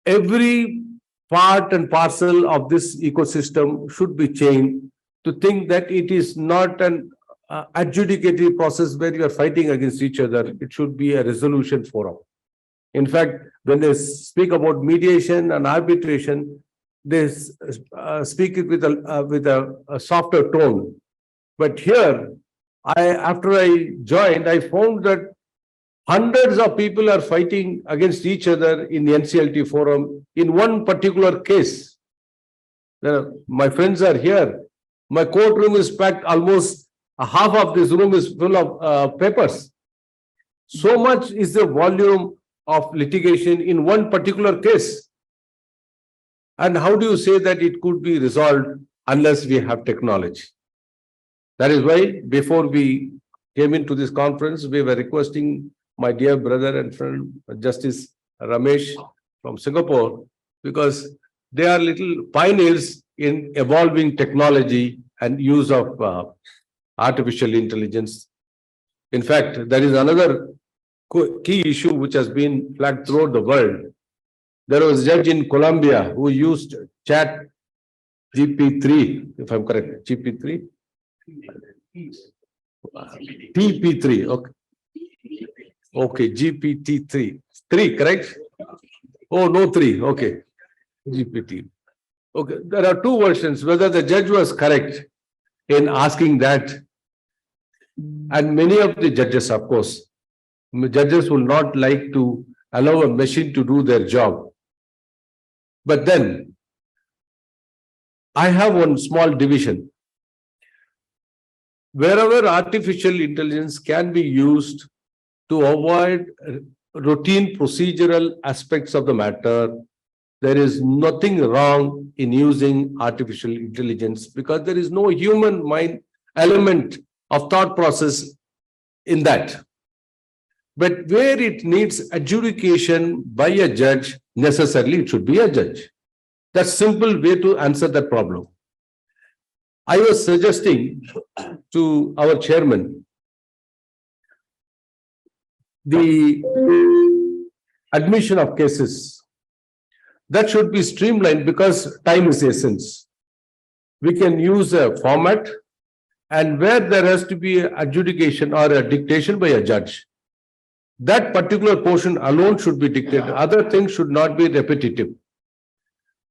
every part and parcel of this ecosystem should be changed to think that it is not an adjudicatory process where you are fighting against each other. It should be a resolution forum. In fact, when they speak about mediation and arbitration, they speak it with a softer tone. But here, after I joined, I found that hundreds of people are fighting against each other in the NCLT forum in one particular case. My friends are here. My courtroom is packed. Almost half of this room is full of papers. So much is the volume of litigation in one particular case. And how do you say that it could be resolved unless we have technology? That is why before we came into this conference, we were requesting my dear brother and friend, Justice Ramesh from Singapore, because they are little pioneers in evolving technology and use of artificial intelligence. In fact, there is another key issue which has been flagged throughout the world. There was a judge in Colombia who used chat GP3, if I'm correct, GP3? TP3, okay. Okay, GPT3. 3, correct? Oh, no, 3, okay. GPT. Okay, there are two versions, whether the judge was correct in asking that. And many of the judges, of course, judges will not like to allow a machine to do their job. But then, I have one small division. Wherever artificial intelligence can be used to avoid routine procedural aspects of the matter, there is nothing wrong in using artificial intelligence because there is no human mind element of thought process in that. But where it needs adjudication by a judge, necessarily it should be a judge. That's simple way to answer that problem. I was suggesting to our chairman the admission of cases that should be streamlined because time is essence. We can use a format and where there has to be adjudication or a dictation by a judge, that particular portion alone should be dictated. Other things should not be repetitive.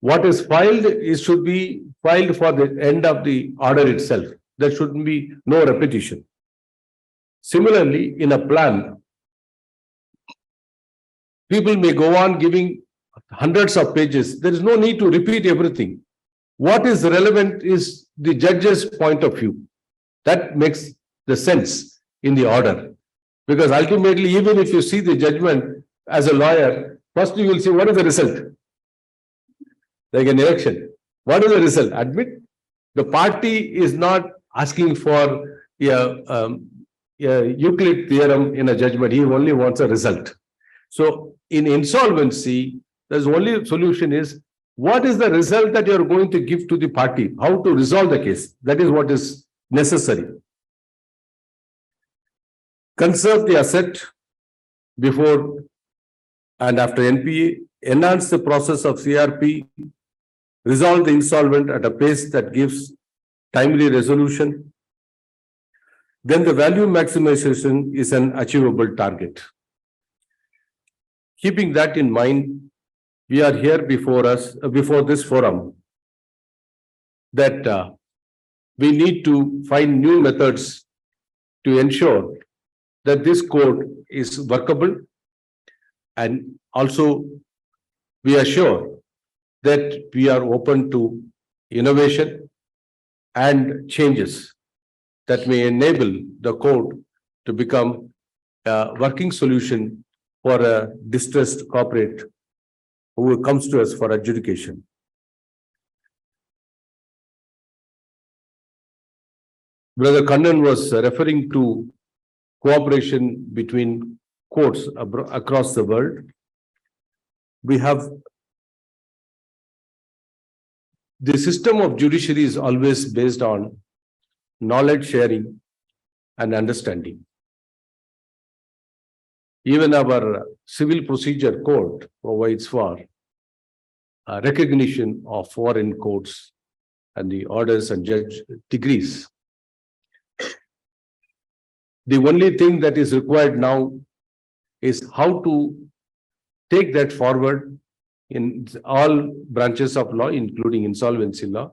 What is filed should be filed for the end of the order itself. There shouldn't be no repetition. Similarly, in a plan, people may go on giving hundreds of pages. There is no need to repeat everything. What is relevant is the judge's point of view. That makes the sense in the order. Because ultimately, even if you see the judgment as a lawyer, first you will see what is the result. Like an election. What is the result? Admit the party is not asking for a Euclid theorem in a judgment. He only wants a result. So in insolvency, the only solution is what is the result that you are going to give to the party? How to resolve the case? That is what is necessary. Conserve the asset before and after NPA, enhance the process of CRP, resolve the insolvent at a pace that gives timely resolution. Then the value maximization is an achievable target. Keeping that in mind, we are here before this forum, that we need to find new methods to ensure that this code is workable, and also we are sure that we are open to innovation and changes that may enable the code to become a working solution for a distressed corporate who comes to us for adjudication. Brother Kannan was referring to cooperation between courts across the world. We have the system of judiciary is always based on knowledge sharing and understanding. Even our civil procedure code provides for recognition of foreign courts and the orders and judge degrees. The only thing that is required now is how to take that forward in all branches of law, including insolvency law.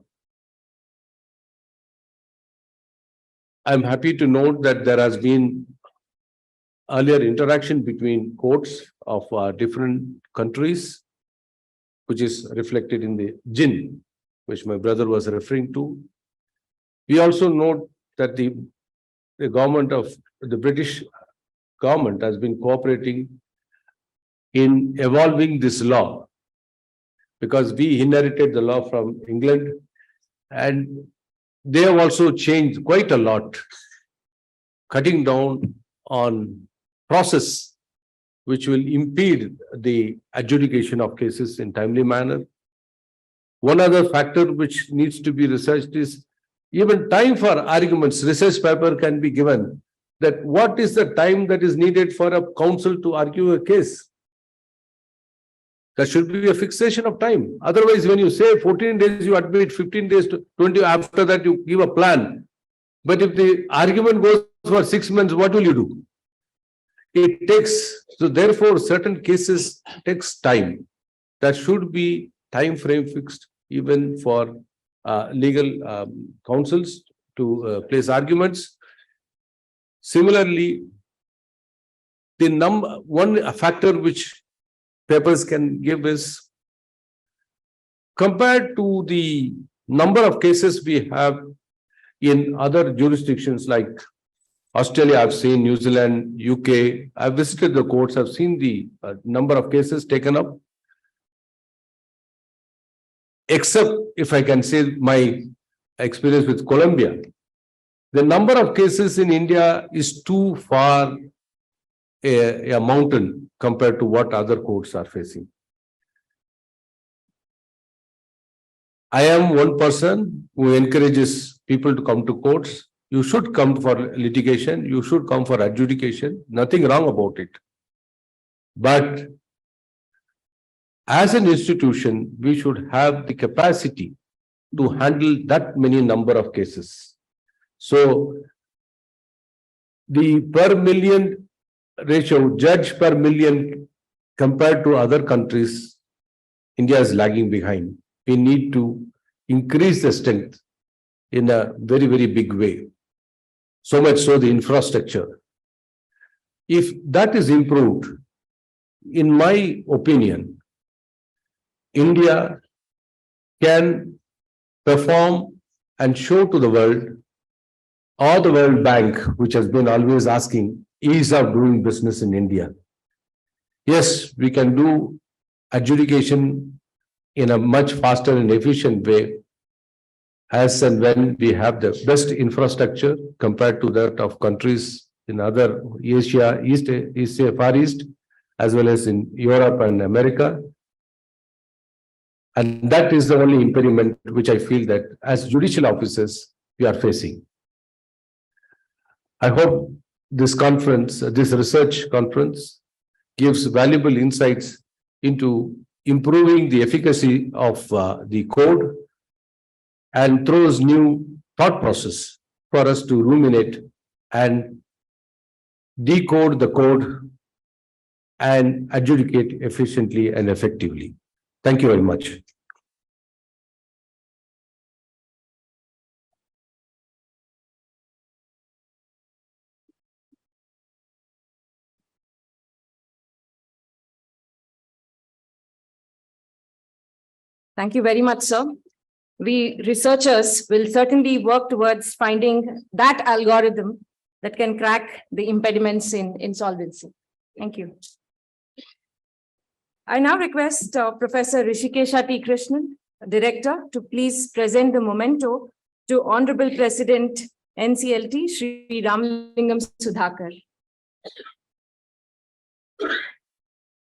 I'm happy to note that there has been earlier interaction between courts of different countries, which is reflected in the GIN, which my brother was referring to. We also note that the government of the British government has been cooperating in evolving this law, because we inherited the law from England and they have also changed quite a lot, cutting down on process which will impede the adjudication of cases in timely manner. One other factor which needs to be researched is even time for arguments. Research paper can be given that what is the time that is needed for a counsel to argue a case. There should be a fixation of time. Otherwise, when you say 14 days, you admit 15 days to 20, after that you give a plan. But if the argument goes for 6 months, what will you do? It takes, so therefore, certain cases takes time. There should be time frame fixed even for legal counsels to place arguments. Similarly, the one factor which papers can give is compared to the number of cases we have in other jurisdictions like Australia, I've seen New Zealand, UK. I've visited the courts. I've seen the number of cases taken up. Except if I can say my experience with Colombia, the number of cases in India is too far a mountain compared to what other courts are facing. I am one person who encourages people to come to courts. You should come for litigation. You should come for adjudication. Nothing wrong about it. But as an institution, we should have the capacity to handle that many number of cases. So the per million ratio, judge per million compared to other countries, India is lagging behind. We need to increase the strength in a very, very big way. So much so the infrastructure. If that is improved, in my opinion, India can perform and show to the world, or the World Bank, which has been always asking, ease of doing business in India. Yes, we can do adjudication in a much faster and efficient way as and when we have the best infrastructure compared to that of countries in other Asia, Far East, as well as in Europe and America. And that is the only impediment which I feel that as judicial officers we are facing. I hope this conference, this research conference, gives valuable insights into improving the efficacy of the code and throws new thought process for us to ruminate and decode the code and adjudicate efficiently and effectively. Thank you very much. Thank you very much, sir. We researchers will certainly work towards finding that algorithm that can crack the impediments in insolvency. Thank you. I now request Professor Rishikesha T. Krishnan, Director, to please present the memento to Honorable President NCLT, Shri Ramalingam Sudhakar.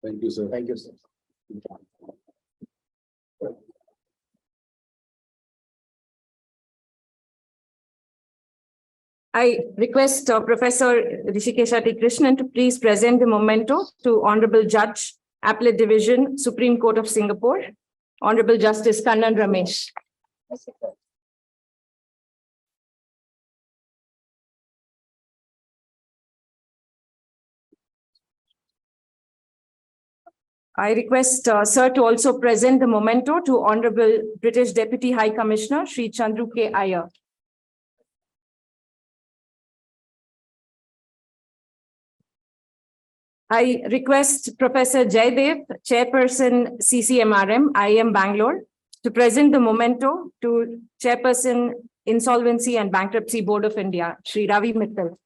Thank you, sir. Thank you, sir. I request Professor Rishikesha T. Krishnan to please present the memento to Honorable Judge, Appellate Division, Supreme Court of Singapore, Honorable Justice Kannan Ramesh. I request Sir to also present the memento to Honorable British Deputy High Commissioner, Shri Chandru K. Lyer. I request Professor Jaydev, Chairperson CCMRM, IIM Bangalore, to present the memento to Chairperson Insolvency and Bankruptcy Board of India, Shri Ravi Mital.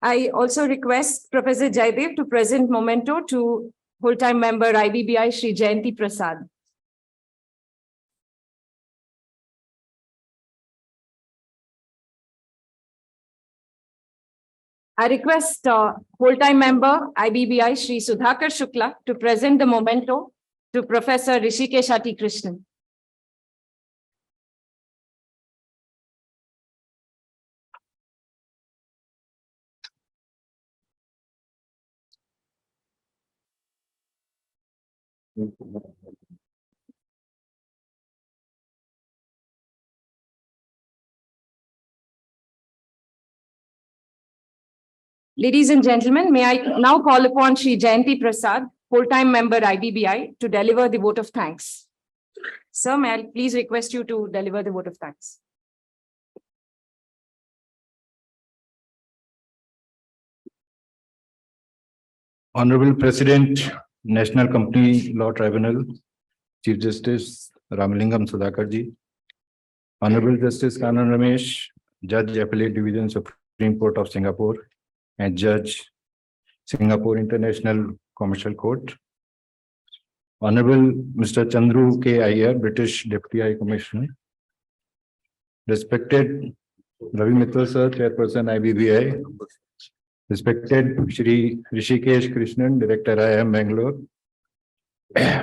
I also request Professor Jaydev to present memento to full-time member IBBI, Shri Jayanti Prasad. I request full-time member IBBI Shri Sudhakar Shukla to present the memento to Professor Rishikesha Krishnan. Ladies and gentlemen, may I now call upon Shri Jayanti Prasad, full-time member IBBI, to deliver the vote of thanks. Sir, may I please request you to deliver the vote of thanks. Honorable President, National Company Law Tribunal, Chief Justice Ramalingam Sudhakar ji, Honorable Justice Kannan Ramesh, Judge Appellate Division Supreme Court of Singapore, and Judge Singapore International Commercial Court, Honorable Mr. Chandru K. Iyer, British Deputy High Commissioner, respected Ravi Mital sir, Chairperson IBBI, respected Shri Rishikesh Krishnan, Director IIM Bangalore,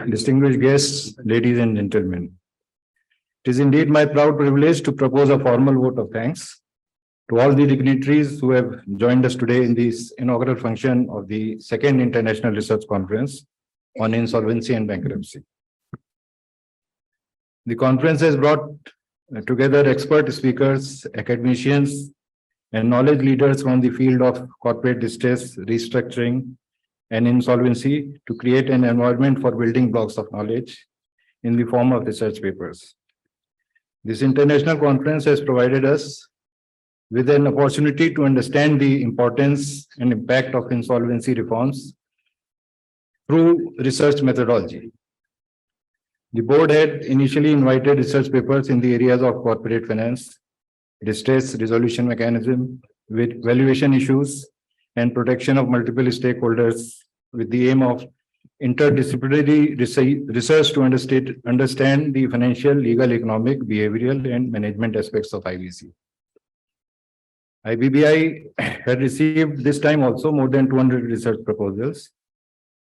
distinguished guests, ladies and gentlemen. It is indeed my proud privilege to propose a formal vote of thanks to all the dignitaries who have joined us today in this inaugural function of the Second International Research Conference on Insolvency and Bankruptcy. The conference has brought together expert speakers, academicians, and knowledge leaders from the field of corporate distress, restructuring, and insolvency to create an environment for building blocks of knowledge in the form of research papers. This international conference has provided us with an opportunity to understand the importance and impact of insolvency reforms through research methodology. The board had initially invited research papers in the areas of corporate finance, distress resolution mechanism, with valuation issues, and protection of multiple stakeholders, with the aim of interdisciplinary research to understand the financial, legal, economic, behavioral, and management aspects of IBC. IBBI had received this time also more than 200 research proposals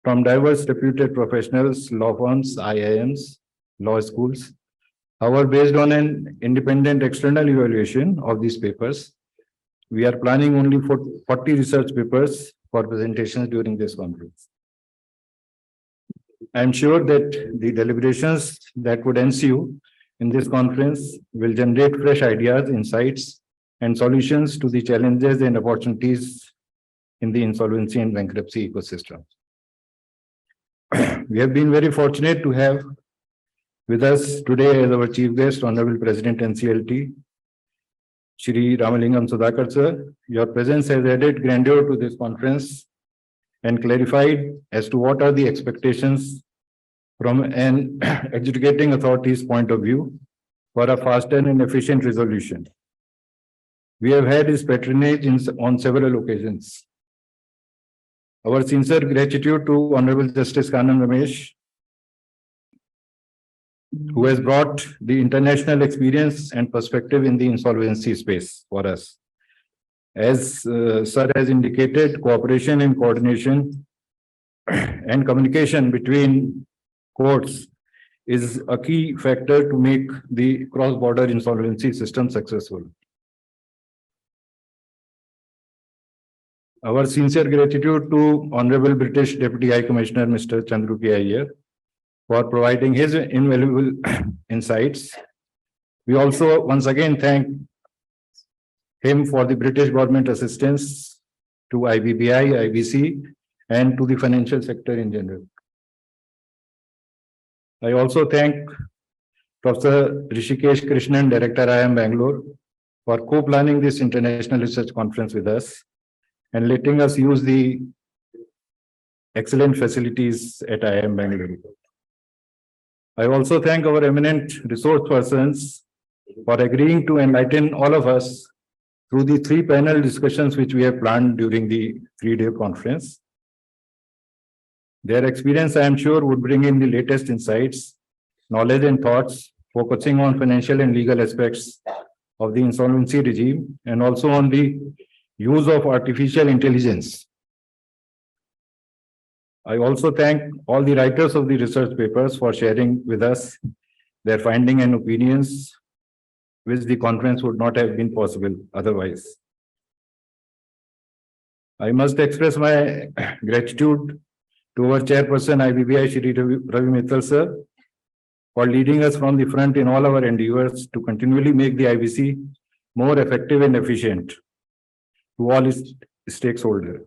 from diverse reputed professionals, law firms, IIMs, law schools. However, based on an independent external evaluation of these papers, we are planning only for 40 research papers for presentations during this conference. I am sure that the deliberations that would ensue in this conference will generate fresh ideas, insights, and solutions to the challenges and opportunities in the insolvency and bankruptcy ecosystem. We have been very fortunate to have with us today as our chief guest, Honorable President NCLT, Shri Ramalingam Sudhakar sir. Your presence has added grandeur to this conference and clarified as to what are the expectations from an adjudicating authority's point of view for a faster and efficient resolution. We have had his patronage on several occasions. Our sincere gratitude to Honorable Justice Kannan Ramesh, who has brought the international experience and perspective in the insolvency space for us. As sir has indicated, cooperation and coordination and communication between courts is a key factor to make the cross-border insolvency system successful. Our sincere gratitude to Honorable British Deputy High Commissioner Mr. Chandru K. Iyer for providing his invaluable insights. We also once again thank him for the British government assistance to IBBI, IBC, and to the financial sector in general. I also thank Professor Rishikesh Krishnan, Director IIM Bangalore, for co-planning this international research conference with us and letting us use the excellent facilities at IIM Bangalore. I also thank our eminent resource persons for agreeing to enlighten all of us through the 3 panel discussions which we have planned during the 3-day conference. Their experience, I am sure, would bring in the latest insights, knowledge and thoughts, focusing on financial and legal aspects of the insolvency regime and also on the use of artificial intelligence. I also thank all the writers of the research papers for sharing with us their findings and opinions, which the conference would not have been possible otherwise. I must express my gratitude to our chairperson IBBI, Shri Ravi Mital sir, for leading us from the front in all our endeavors to continually make the IBC more effective and efficient to all its stakeholders.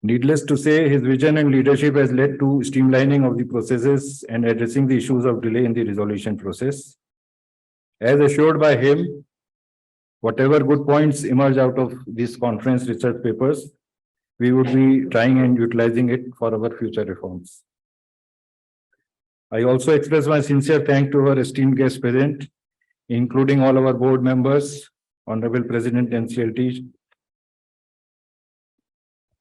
Needless to say, his vision and leadership has led to streamlining of the processes and addressing the issues of delay in the resolution process. As assured by him, whatever good points emerge out of this conference research papers, we would be trying and utilizing it for our future reforms. I also express my sincere thanks to our esteemed guests present, including all our board members, Honorable President NCLT,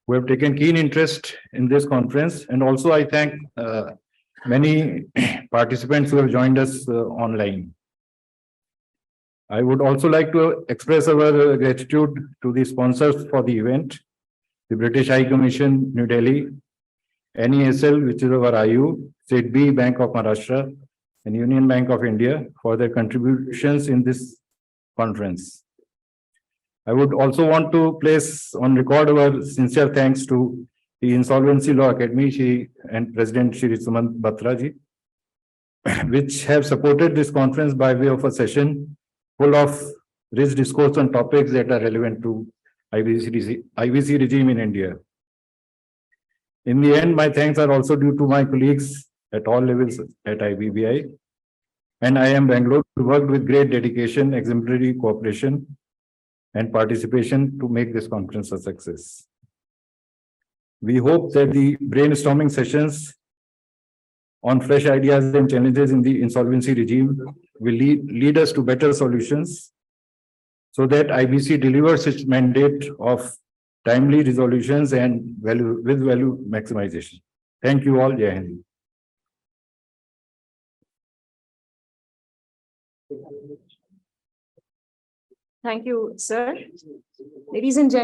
who have taken keen interest in this conference. And also I thank many participants who have joined us online. I would also like to express our gratitude to the sponsors for the event, the British High Commission, New Delhi, NESL, which is our IU, SIDBI, Bank of Maharashtra, and Union Bank of India for their contributions in this conference. I would also want to place on record our sincere thanks to the Insolvency Law Academy and President Shri Sumant Batraji, which have supported this conference by way of a session full of rich discourse on topics that are relevant to IBC regime in India. In the end, my thanks are also due to my colleagues at all levels at IBBI and IIM Bangalore, who worked with great dedication, exemplary cooperation, and participation to make this conference a success. We hope that the brainstorming sessions on fresh ideas and challenges in the insolvency regime will lead us to better solutions so that IBC delivers its mandate of timely resolutions and value maximization. Thank you all. Jayanti. Thank you, sir. Ladies and gentlemen.